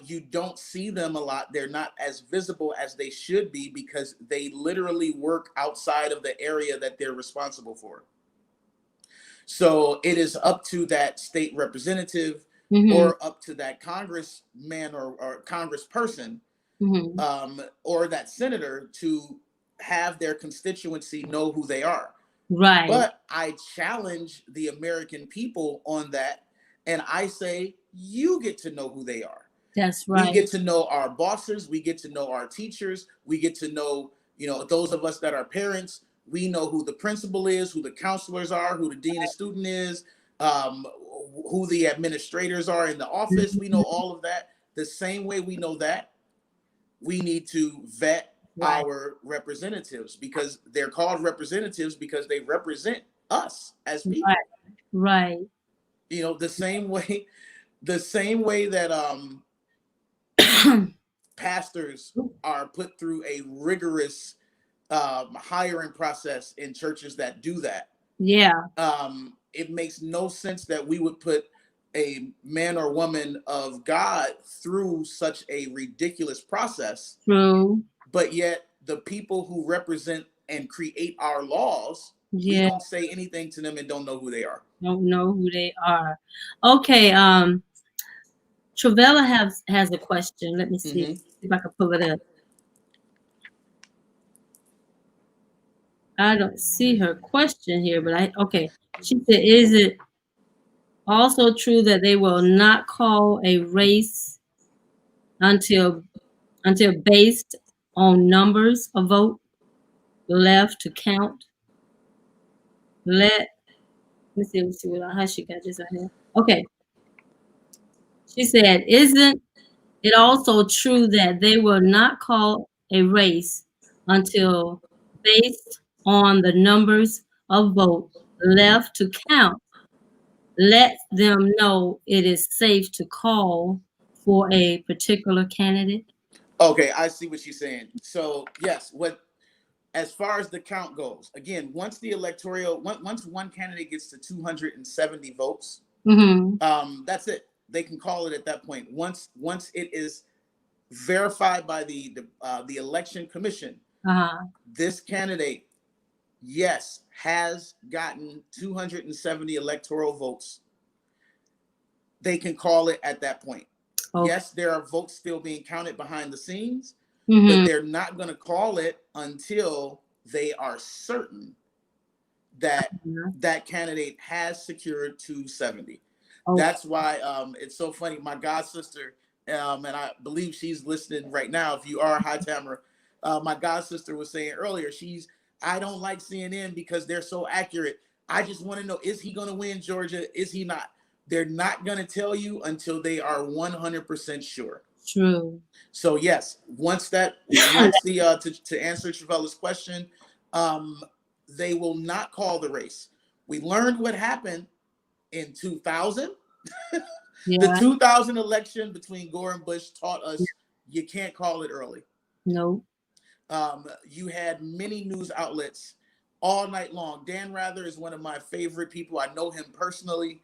You don't see them a lot. They're not as visible as they should be because they literally work outside of the area that they're responsible for. So it is up to that state representative or up to that congressman or congressperson or that senator to have their constituency know who they are. Right. But I challenge the American people on that. And I say, you get to know who they are. That's right. We get to know our bosses. We get to know our teachers. We get to know, You know, those of us that are parents, we know who the principal is, who the counselors are, who the dean of student is, who the administrators are in the office. We know all of that. The same way we know that, we need to vet Right. our representatives, because they're called representatives because they represent us as people. Right. You know, the same way that pastors are put through a rigorous hiring process in churches that do that. Yeah. It makes no sense that we would put a man or woman of God through such a ridiculous process, True. but yet the people who represent and create our laws, we Yeah. don't say anything to them and don't know who they are. Don't know who they are. Okay. Travella has a question. Let me see Mhm. if I can pull it up. I don't see her question here, but okay. She said, is it also true that they will not call a race until based on numbers of vote left to count? Let me see how she got this right here. Okay. She said, isn't it also true that they will not call a race until based on the numbers of votes left to count let them know it is safe to call for a particular candidate? Okay, I see what she's saying. So yes, as far as the count goes, again, once one candidate gets to 270 votes, that's it. They can call it at that point. Once it is verified by the election commission, this candidate, yes, has gotten 270 electoral votes, they can call it at that point. Okay. Yes, there are votes still being counted behind the scenes, but they're not going to call it until they are certain that that candidate has secured 270. Okay. That's why it's so funny. My god sister, and I believe she's listening right now. If you are, hi Tamara. My god sister was saying earlier, I don't like CNN because they're so accurate. I just want to know, is he going to win Georgia? Is he not? They're not going to tell you until they are 100% sure. True. So yes, once to answer Travella's question, they will not call the race. We learned what happened in 2000. Yeah. The 2000 election between Gore and Bush taught us you can't call it early. No. You had many news outlets all night long. Dan Rather is one of my favorite people. I know him personally.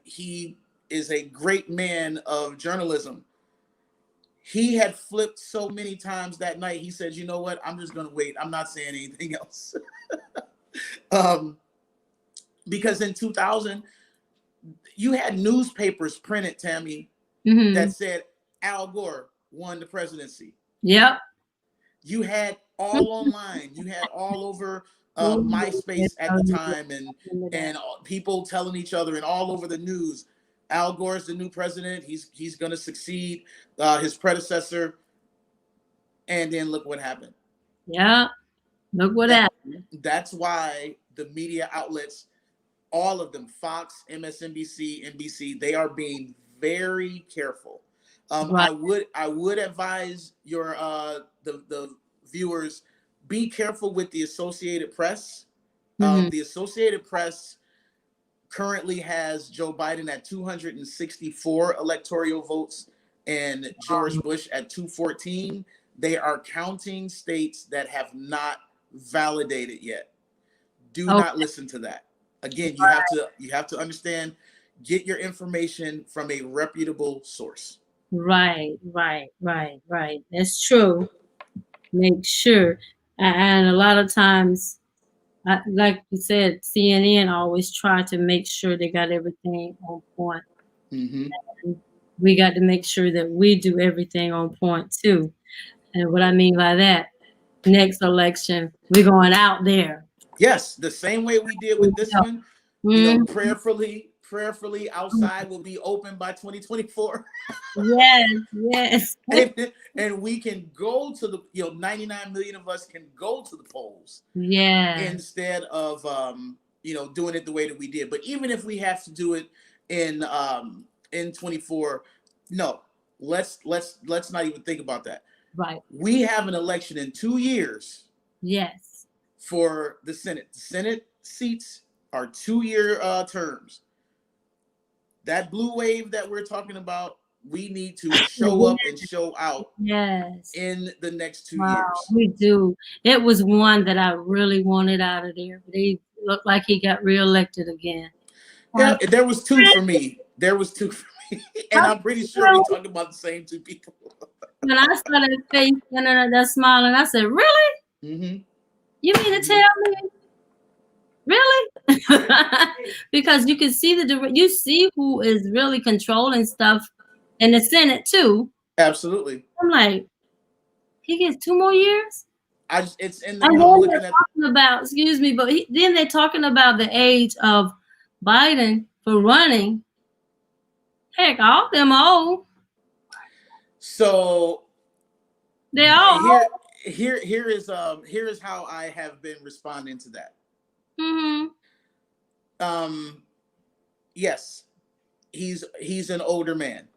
He is a great man of journalism. He had flipped so many times that night. He said, you know what? I'm just going to wait. I'm not saying anything else. Because in 2000, you had newspapers printed, Tammy, that said Al Gore won the presidency. Yep. You had all online. You had all over MySpace at the time, and people telling each other, and all over the news, Al Gore's the new president. He's going to succeed his predecessor. And then look what happened. Yeah, look what happened. That's why the media outlets, all of them, Fox, MSNBC, NBC, they are being very careful. Right. I would advise your the viewers, be careful with the Associated Press. The Associated Press currently has Joe Biden at 264 electoral votes and George Bush at 214. They are counting states that have not validated yet. Do not listen to that. Again, you have to understand, get your information from a reputable source. Right. That's true. Make sure. And a lot of times, like you said, CNN always try to make sure they got everything on point. And we got to make sure that we do everything on point too. And what I mean by that, next election, we're going out there. Yes, the same way we did with this one. You know, prayerfully prayerfully outside will be open by 2024. Yes. and we can go to the 99 million of us can go to the polls Yeah. instead of doing it the way that we did. But even if we have to do it in 24, no, let's not even think about that. Right. We have an election in 2 years. Yes. For the Senate. The Senate seats are 2-year terms. That blue wave that we're talking about, we need to show up and show out in the next 2 years. We do. It was one that I really wanted out of there, but he looked like he got reelected again. Yeah, there was 2 for me. And I'm pretty sure we talked about the same 2 people. When I saw that face and that smile, and I said, "Really? Mm-hmm. You mean to tell me? Really?" Because you can see you see who is really controlling stuff in the Senate too. Absolutely. I'm like, he gets 2 more years. It's in the. I'm looking at talking about. Excuse me, but then they're talking about the age of Biden for running. Heck, all of them old. So they're all here is how I have been responding to that. Mm-hmm. Yes, he's an older man.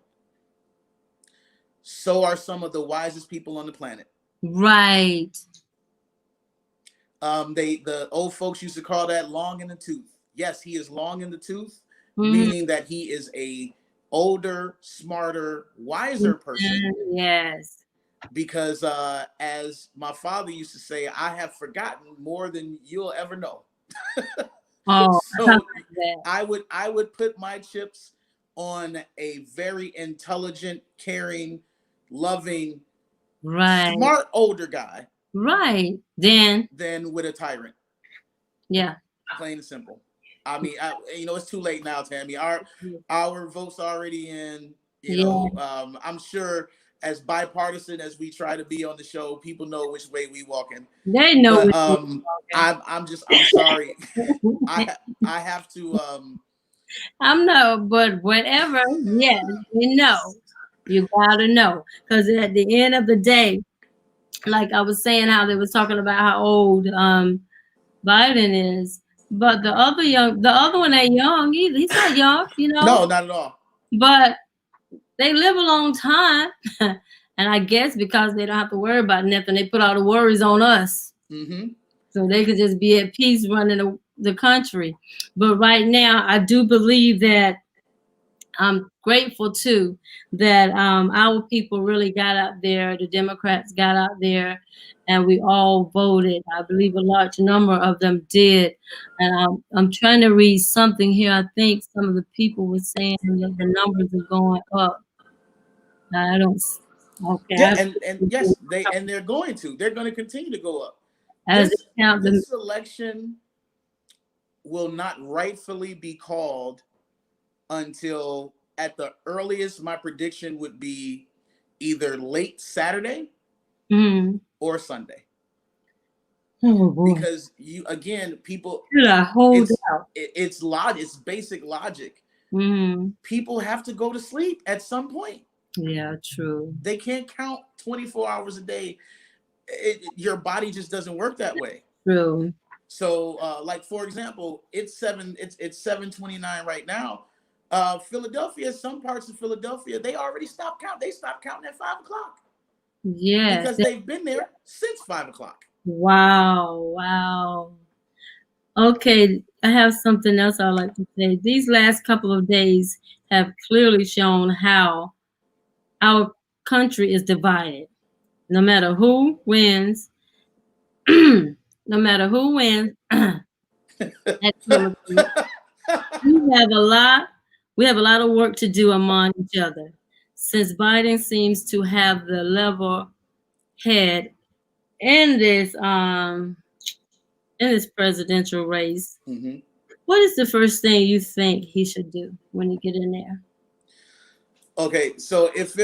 So are some of the wisest people on the planet. Right. The old folks used to call that long in the tooth. Yes, he is long in the tooth, meaning that he is a older, smarter, wiser person. Yes. Because as my father used to say, I have forgotten more than you'll ever know. Oh, so I would put my chips on a very intelligent, caring, loving, smart older guy. Right. Than with a tyrant. Yeah. Plain and simple. I mean, it's too late now, Tammy. Our vote's already in. I'm sure as bipartisan as we try to be on the show, people know which way we walking. They know. But, I'm sorry. I have to. But whatever. Yes, you gotta know, because at the end of the day, like I was saying, how they was talking about how old Biden is, but the other one ain't young either. He's not young, No, not at all. But they live a long time. And I guess because they don't have to worry about nothing, they put all the worries on us. Mm-hmm. So they could just be at peace running the country. But right now, I do believe that I'm grateful too that our people really got out there. The Democrats got out there, and we all voted. I believe a large number of them did. And I'm trying to read something here. I think some of the people were saying that the numbers are going up. I don't. Okay. Yeah, and yes, they're going to continue to go up. This election will not rightfully be called until, at the earliest, my prediction would be either late Saturday or Sunday. Oh, boy. Because people, it's basic logic. People have to go to sleep at some point. Yeah, true. They can't count 24 hours a day. Your body just doesn't work that way. True. So, like for example, it's 7:29 right now. Philadelphia, some parts of Philadelphia, they already stopped counting. They stopped counting at 5 o'clock. Yeah, because they've been there since 5 o'clock. Wow. Okay, I have something else I'd like to say. These last couple of days have clearly shown how our country is divided. No matter who wins, we have a lot of work to do among each other. Since Biden seems to have the level head in this presidential race, what is the first thing you think he should do when he get in there? Okay, so if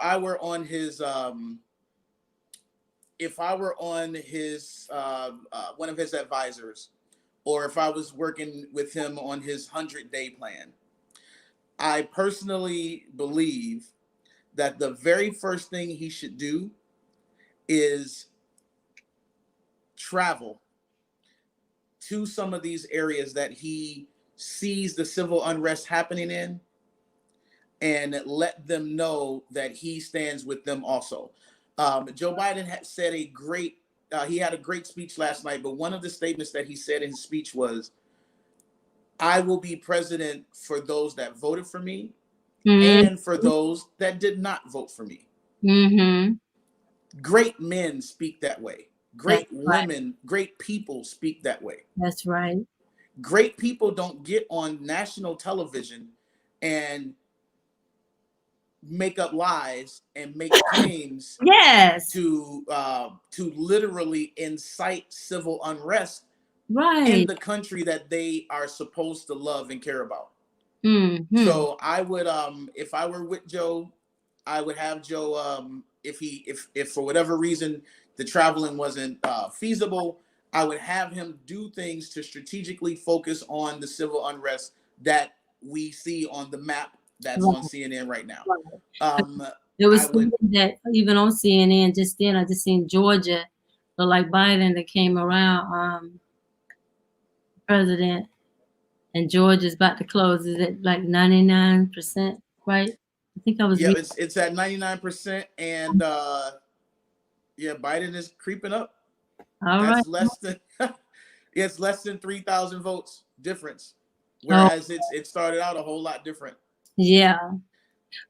I were on his one of his advisors, or if I was working with him on his 100-day plan. I personally believe that the very first thing he should do is travel to some of these areas that he sees the civil unrest happening in, and let them know that he stands with them also. Joe Biden said he had a great speech last night, but one of the statements that he said in his speech was, I will be president for those that voted for me and for those that did not vote for me. Mm-hmm. Great men speak that way. Great That's right. women, great people speak that way. That's right. Great people don't get on national television and make up lies and make claims Yes. to literally incite civil unrest in Right. the country that they are supposed to love and care about. Mm-hmm. So I would, if I were with Joe, I would have Joe, if for whatever reason the traveling wasn't feasible, I would have him do things to strategically focus on the civil unrest that we see on the map that's on CNN right now. There was I would- something that even on CNN just then, I just seen Georgia, look like Biden that came around, president, and Georgia's about to close. Is it like 99%, right? I think I was Yeah, reading. it's at 99%, and yeah, Biden is creeping up. All right. That's less than it's less than 3,000 votes difference, whereas it started out a whole lot different. Yeah.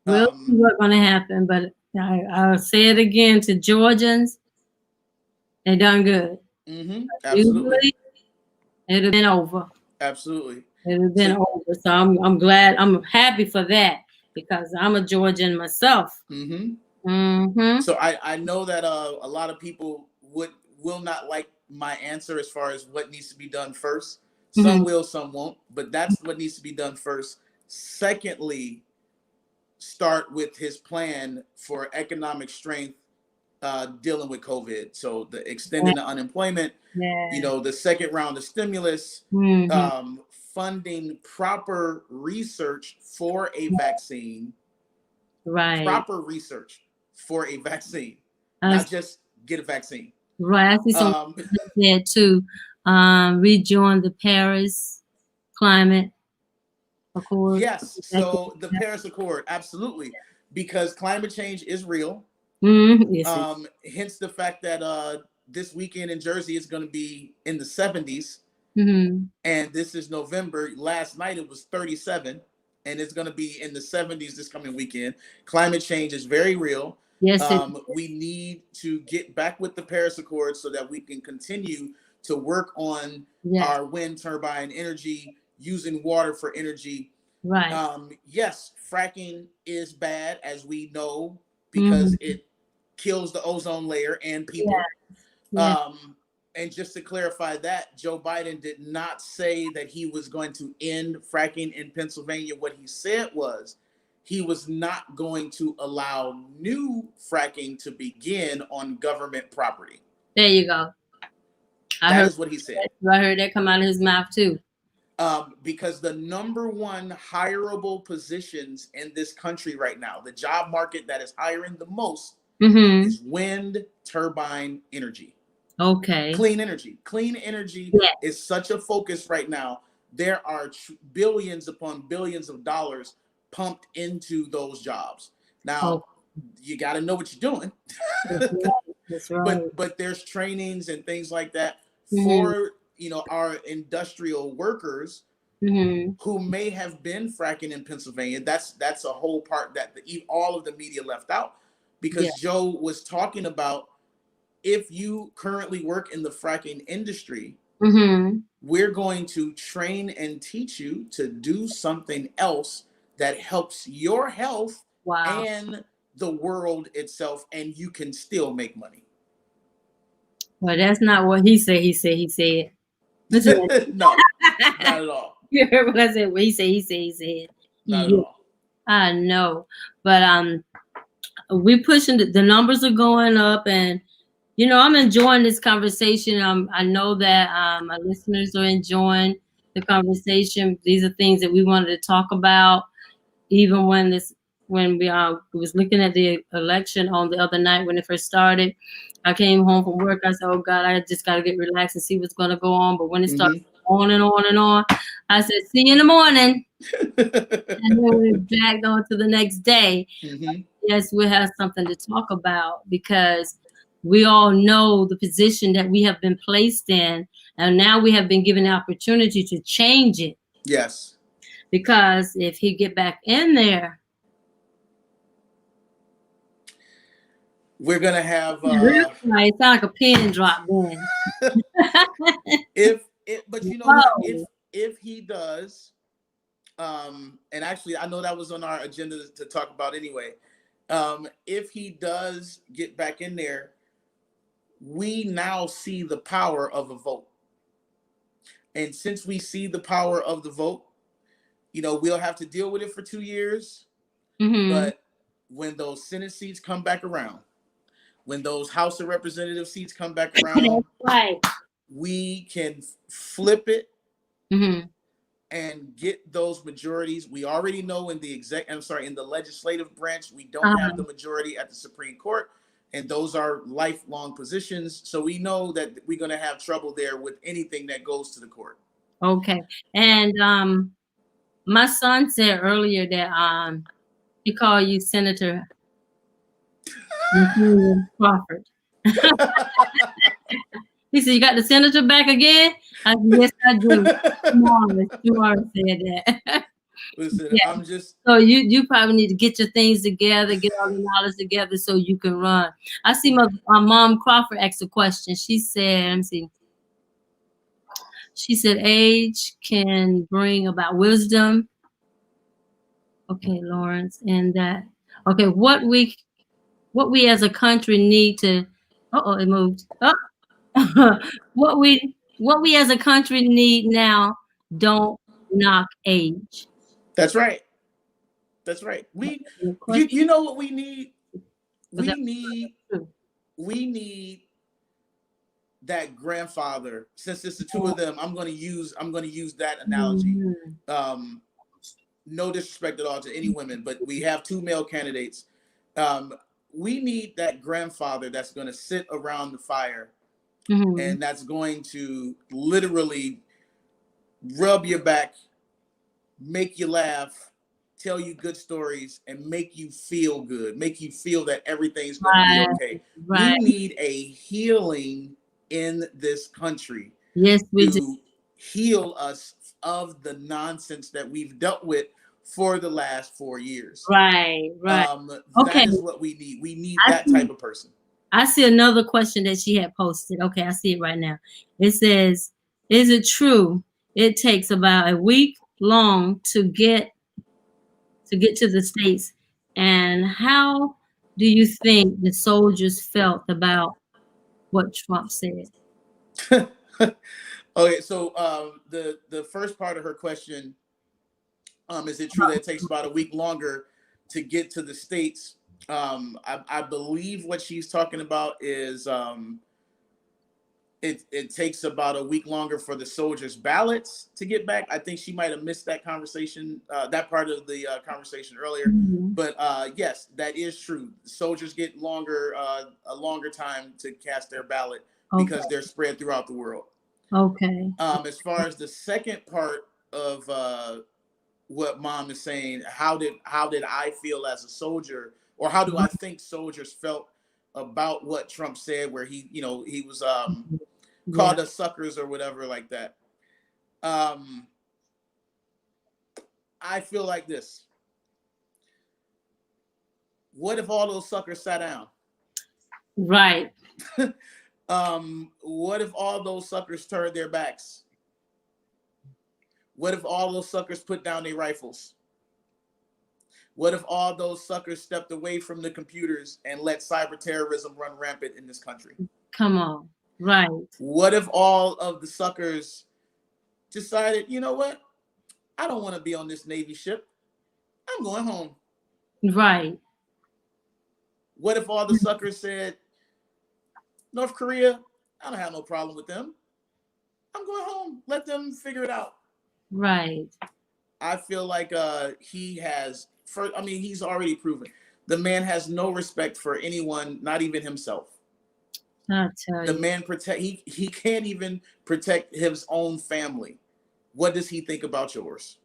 We'll see what's going to happen, but I'll say it again to Georgians, they done good. Absolutely. Usually, it'd have been over. Absolutely. It have been over. So I'm glad. I'm happy for that because I'm a Georgian myself. So I know that a lot of people will not like my answer as far as what needs to be done first. Some will, some won't, but that's what needs to be done first. Secondly, start with his plan for economic strength dealing with COVID. So the extending the unemployment, the second round of stimulus, funding proper research for a vaccine, proper research for a vaccine, not just get a vaccine. Right. I see someone said to rejoin the Paris Climate Accord. Yes. So the Paris Accord, absolutely, because climate change is real. Yes, hence the fact that this weekend in Jersey is going to be in the 70s, and this is November. Last night it was 37, and it's going to be in the 70s this coming weekend. Climate change is very real. Yes, we need to get back with the Paris Accord so that we can continue to work on our wind turbine energy, using water for energy. Right. Yes, fracking is bad, as we know, because it kills the ozone layer and people. And just to clarify that, Joe Biden did not say that he was going to end fracking in Pennsylvania. What he said was he was not going to allow new fracking to begin on government property. There you go. That is what he said. I heard that come out of his mouth too. Because the number one hireable positions in this country right now, the job market that is hiring the most, is wind turbine energy. Okay. Clean energy. Clean energy is such a focus right now. There are billions upon billions of dollars pumped into those jobs. Now, you got to know what you're doing. That's right. But there's trainings and things like that for our industrial workers who may have been fracking in Pennsylvania. That's a whole part that all of the media left out, because Joe was talking about, if you currently work in the fracking industry, we're going to train and teach you to do something else that helps your health and the world itself, and you can still make money. Well, that's not what he said. He said. No, not at all. You heard what I said? What he said. Not at all. I know, but we pushing the numbers are going up, and I'm enjoying this conversation. I know that my listeners are enjoying the conversation. These are things that we wanted to talk about, even when we was looking at the election on the other night when it first started. I came home from work. I said, "Oh God, I just got to get relaxed and see what's going to go on." But when it started on and on and on, I said, "See you in the morning." And then we dragged on to the next day. Yes, we'll have something to talk about because we all know the position that we have been placed in, and now we have been given the opportunity to change it. Yes. Because if he get back in there, we're gonna have it's like a pin drop then. But you know what? If he does, and actually I know that was on our agenda to talk about anyway. If he does get back in there, we now see the power of a vote. And since we see the power of the vote, we'll have to deal with it for 2 years. But when those Senate seats come back around, when those House of Representatives seats come back around, we can flip it and get those majorities. We already know in the legislative branch, we don't have the majority at the Supreme Court, and those are lifelong positions. So we know that we're going to have trouble there with anything that goes to the court. Okay. And my son said earlier that he called you Senator Crawford. He said, "You got the senator back again?" I said, "Yes, I do." Tomorrow said that. Listen, I'm just. So you probably need to get your things together, get all the knowledge together so you can run. I see my mom Crawford asked a question. She said, let me see. She said, age can bring about wisdom. Okay, Lawrence, and that. Okay, what we as a country need to. It moved. What we as a country need now, don't knock age. That's right. That's right. You know what we need? We need that grandfather. Since it's the two of them, I'm going to use that analogy. No disrespect at all to any women, but we have 2 male candidates. We need that grandfather that's going to sit around the fire and that's going to literally rub your back, make you laugh, tell you good stories, and make you feel good, make you feel that everything's going to be okay. We need a healing in this country. Yes, we do. Heal us of the nonsense that we've dealt with for the last 4 years. Right. That is what we need. We need that type of person. I see another question that she had posted. Okay, I see it right now. It says, "Is it true it takes about a week long to get to the States? And how do you think the soldiers felt about what Trump said?" Okay, so the first part of her question, is it true that it takes about a week longer to get to the States? I believe what she's talking about is it takes about a week longer for the soldiers' ballots to get back. I think she might have missed that conversation, that part of the conversation earlier. But yes, that is true. Soldiers get a longer time to cast their ballot because they're spread throughout the world. Okay. As far as the second part of what Mom is saying, how did I feel as a soldier, or how do I think soldiers felt about what Trump said, where he was called us suckers or whatever like that? I feel like this. What if all those suckers sat down? Right. What if all those suckers turned their backs? What if all those suckers put down their rifles? What if all those suckers stepped away from the computers and let cyber terrorism run rampant in this country? Come on. Right. What if all of the suckers decided, you know what? I don't want to be on this Navy ship. I'm going home. Right. What if all the suckers said, North Korea, I don't have no problem with them. I'm going home. Let them figure it out. Right. I feel like he has. He's already proven the man has no respect for anyone, not even himself. I tell The you. man he can't even protect his own family. What does he think about yours?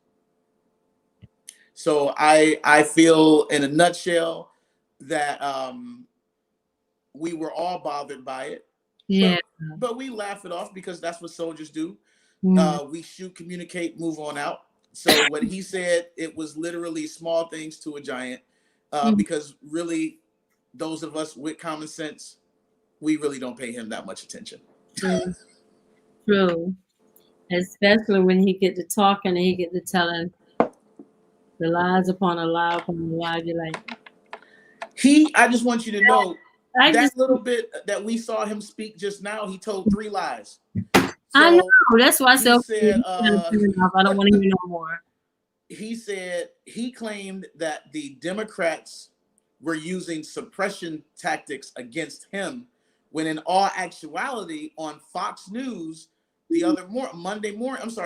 So I feel in a nutshell that we were all bothered by it. Yeah. But we laugh it off because that's what soldiers do. Mm. We shoot, communicate, move on out. So what he said, it was literally small things to a giant. Because really, those of us with common sense, we really don't pay him that much attention. True. True. Especially when he get to talking and he get to telling the lies upon a lie upon a lie. You're like, I just want you to know I that just, little bit that we saw him speak just now, he told 3 lies. I know. So That's why I he said, said, I don't want to hear no more. he said he claimed that the Democrats were using suppression tactics against him, when in all actuality, on Fox News the other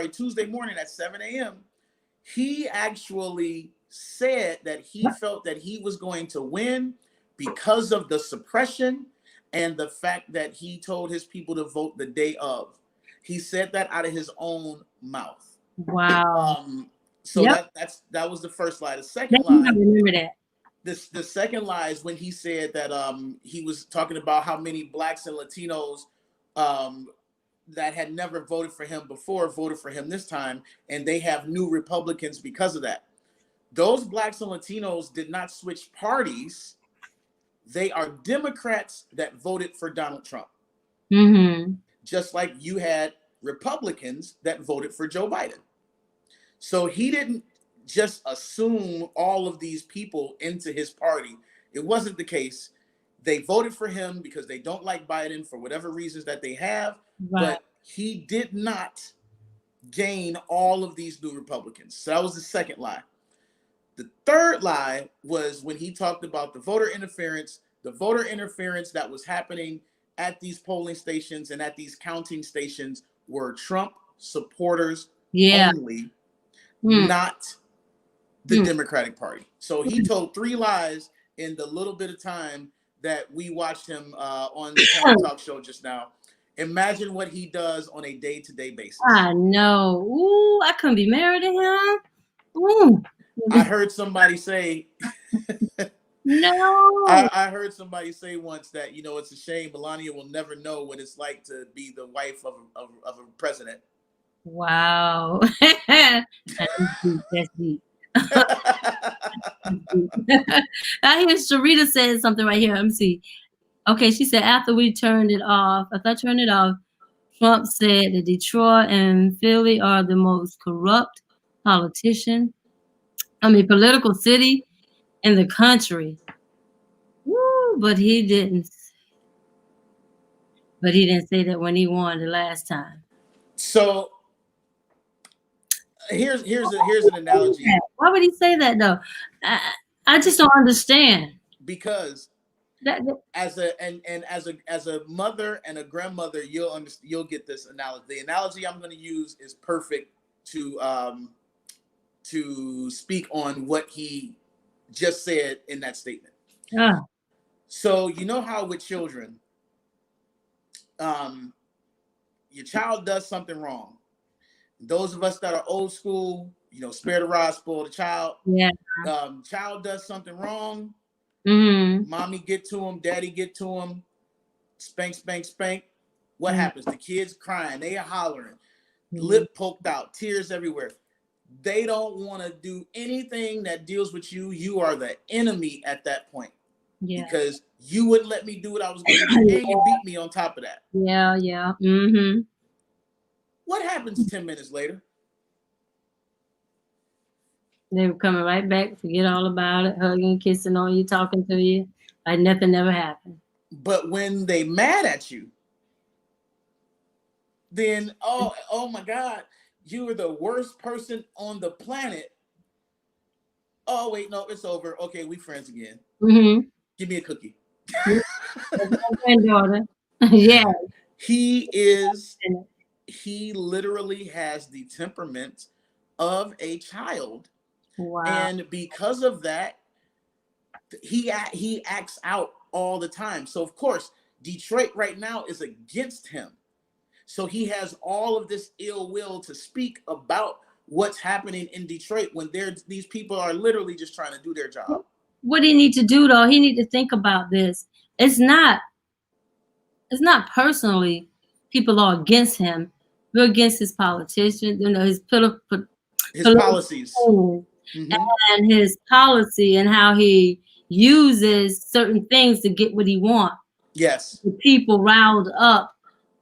Tuesday morning at 7 a.m., he actually said that he felt that he was going to win because of the suppression and the fact that he told his people to vote the day of. He said that out of his own mouth. Wow. So Yep. that was the first lie. The second I lie, remember that. the second lie is when he said that he was talking about how many blacks and Latinos that had never voted for him before voted for him this time, and they have new Republicans because of that. Those blacks and Latinos did not switch parties. They are Democrats that voted for Donald Trump. Mm-hmm. Just like you had Republicans that voted for Joe Biden. So he didn't just assume all of these people into his party. It wasn't the case. They voted for him because they don't like Biden for whatever reasons that they have, Right. but he did not gain all of these new Republicans. So that was the second lie. The third lie was when he talked about the voter interference that was happening at these polling stations and at these counting stations were Trump supporters only, not the Democratic Party. So he told 3 lies in the little bit of time that we watched him on the Panel Talk show just now. Imagine what he does on a day-to-day basis. I know. Ooh, I couldn't be married to him. Ooh. I heard somebody say no. I heard somebody say once that, it's a shame Melania will never know what it's like to be the wife of a president. Wow. That's deep. I hear Sharita said something right here. Let me see. Okay, she said after we turned it off, Trump said that Detroit and Philly are the most corrupt political city in the country. Woo, but he didn't say that when he won the last time. So here's an analogy. Why would he say that though? I just don't understand. Because as a mother and a grandmother, you'll get this analogy. The analogy I'm going to use is perfect to speak on what he just said in that statement. So you know how with children, your child does something wrong. Those of us that are old school, spare the rod, spoil the child. Yeah. Child does something wrong. Mm-hmm. Mommy get to him, daddy get to him, spank, spank, spank. What happens? The kid's crying, they are hollering, lip poked out, tears everywhere. They don't want to do anything that deals with you. You are the enemy at that point. Yeah. Because you wouldn't let me do what I was going to do, and you beat me on top of that. Yeah, yeah. Mm-hmm. What happens 10 minutes later? They were coming right back, forget all about it, hugging, kissing on you, talking to you, like nothing ever happened. But when they mad at you, then, oh my God, you are the worst person on the planet. Oh, wait, no, it's over. Okay, we friends again. Mm-hmm. Give me a cookie. Granddaughter. Yeah. He literally has the temperament of a child. Wow. And because of that, he acts out all the time. So of course, Detroit right now is against him. So he has all of this ill will to speak about what's happening in Detroit when these people are literally just trying to do their job. What he need to do though, he need to think about this. It's not personally people are against him. We're against his politicians, his policies. And his policy and how he uses certain things to get what he wants. Yes. The people riled up.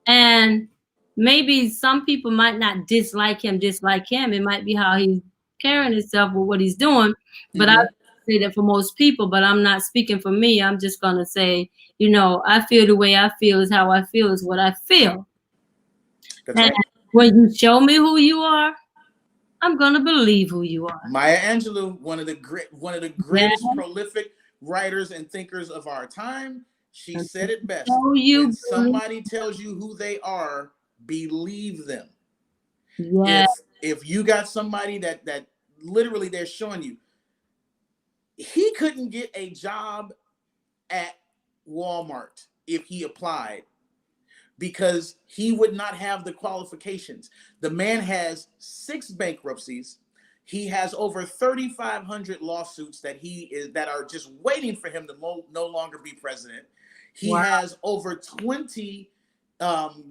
And maybe some people might not dislike him. It might be how he's carrying himself with what he's doing. But I say that for most people, but I'm not speaking for me. I'm just going to say, I feel the way I feel is how I feel is what I feel. That's and right. When you show me who you are, I'm going to believe who you are. Maya Angelou, one of the greatest prolific writers and thinkers of our time. She said it best. When somebody tells you who they are, believe them. Yes. If you got somebody that literally they're showing you, he couldn't get a job at Walmart if he applied because he would not have the qualifications. The man has 6 bankruptcies. He has over 3,500 lawsuits that are just waiting for him to no longer be president. He has over 20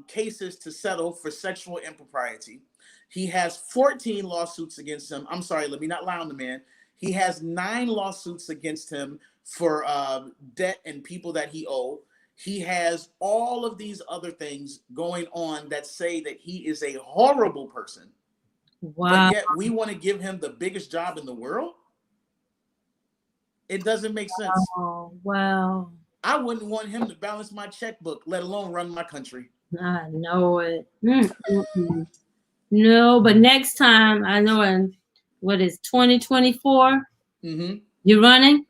cases to settle for sexual impropriety. He has 14 lawsuits against him. I'm sorry, let me not lie on the man. He has 9 lawsuits against him for debt and people that he owed. He has all of these other things going on that say that he is a horrible person. Wow. But yet we want to give him the biggest job in the world? It doesn't make sense. Oh, wow. I wouldn't want him to balance my checkbook, let alone run my country. I know it. No, but next time, I know in, what is 2024? You're running?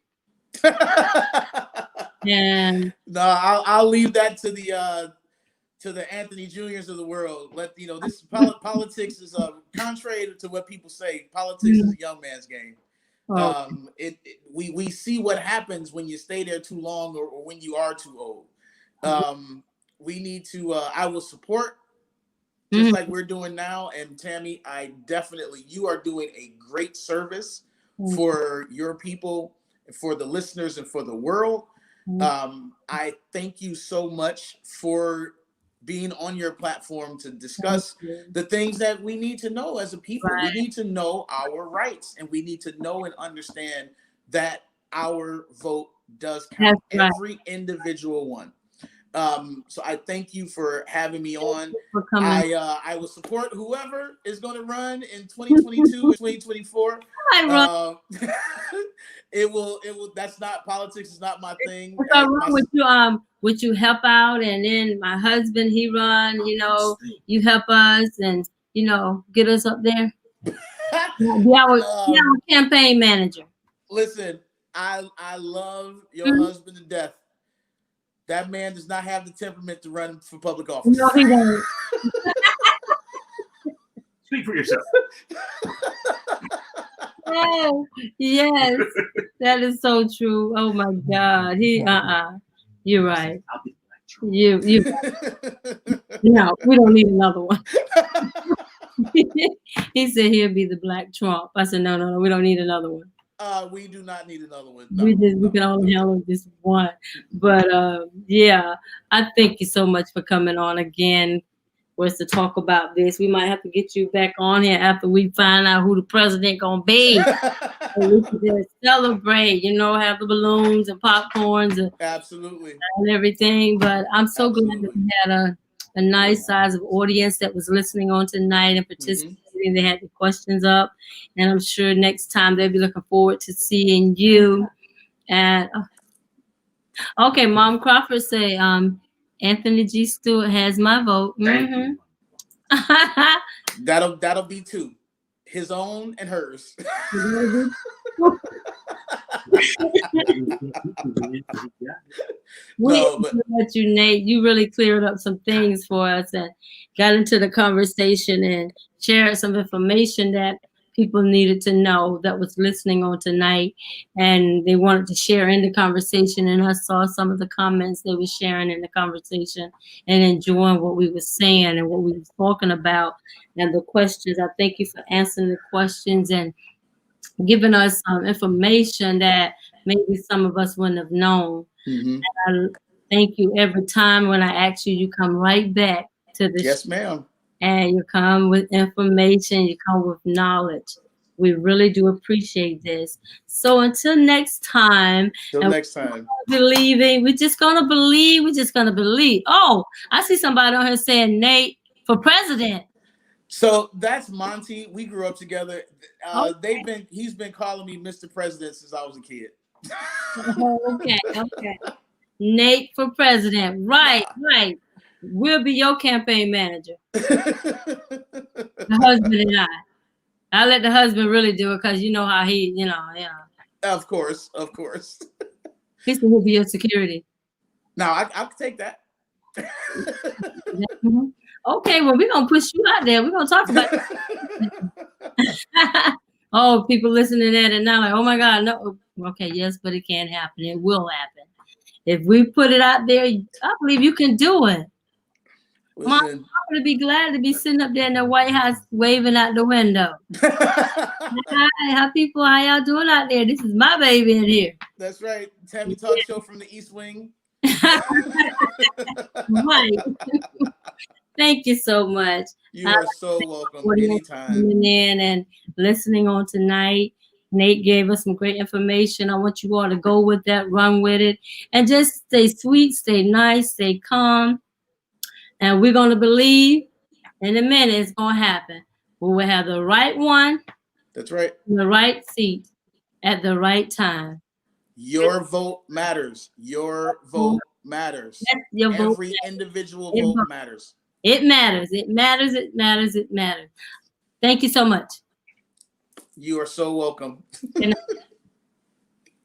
And no, I'll leave that to the Anthony Juniors of the world. This politics is contrary to what people say. Politics is a young man's game. We see what happens when you stay there too long or when you are too old. We need to. I will support just like we're doing now. And Tammy, you are doing a great service for your people, for the listeners, and for the world. I thank you so much for being on your platform to discuss the things that we need to know as a people. We need to know our rights, and we need to know and understand that our vote does count. Every individual one. So I thank you for having me on. I will support whoever is going to run in 2022 or 2024. It will. That's not politics. Is not my thing. What's wrong with you? Would you help out? And then my husband, he run. You help us, and get us up there. Be our campaign manager. Listen, I love your husband to death. That man does not have the temperament to run for public office. No, he doesn't. Speak for yourself. Oh, yes, that is so true. Oh my God, you're right. You no, we don't need another one. He said he'll be the Black Trump. I said no, we don't need another one. We do not need another one. We can only handle this one. But yeah, I thank you so much for coming on again. Was to talk about this. We might have to get you back on here after we find out who the president gonna be. And we can just celebrate, have the balloons and popcorns and absolutely and everything. But I'm so glad that we had a nice size of audience that was listening on tonight and participating. They had the questions up, and I'm sure next time they'll be looking forward to seeing you. And okay, Mom Crawford say, Anthony G. Stewart has my vote. That'll be 2, his own and hers. No, but You, Nate, you really cleared up some things for us and got into the conversation and shared some information that people needed to know that was listening on tonight, and they wanted to share in the conversation. And I saw some of the comments they were sharing in the conversation and enjoying what we were saying and what we were talking about and the questions. I thank you for answering the questions and giving us some information that maybe some of us wouldn't have known. mhm. I thank you every time when I ask you, you come right back to the Yes, ma'am. and you come with information, you come with knowledge. We really do appreciate this. So until next time, Till and next time. believing, we're just gonna believe, we're just gonna believe. Oh, I see somebody on here saying Nate for president. So that's Monty. We grew up together. Okay. He's been calling me Mr. President since I was a kid. Okay, okay. Nate for president. Right, right. We'll be your campaign manager. The husband and I. I'll let the husband really do it because you know how he, yeah. Of course, of course. He said he'll be your security. Now I can take that. Mhm. Okay, well, we're going to push you out there. We're going to talk about oh, people listening to that and now like, oh my God, no. Okay, yes, but it can't happen. It will happen. If we put it out there, I believe you can do it. Mom, I'm Listen. going to be glad to be sitting up there in the White House waving out the window. Hi, how y'all doing out there? This is my baby in here. That's right. Tammy Talk Show from the East Wing. Right. Thank you so much. You are so welcome anytime. Coming in and listening on tonight. Nate gave us some great information. I want you all to go with that, run with it, and just stay sweet, stay nice, stay calm. And we're going to believe in a minute it's going to happen. We will have the right one. That's right. In the right seat at the right time. Your vote matters. Your vote matters. Your vote Every individual vote matters. It matters. It matters. It matters. It matters. Thank you so much. You are so welcome.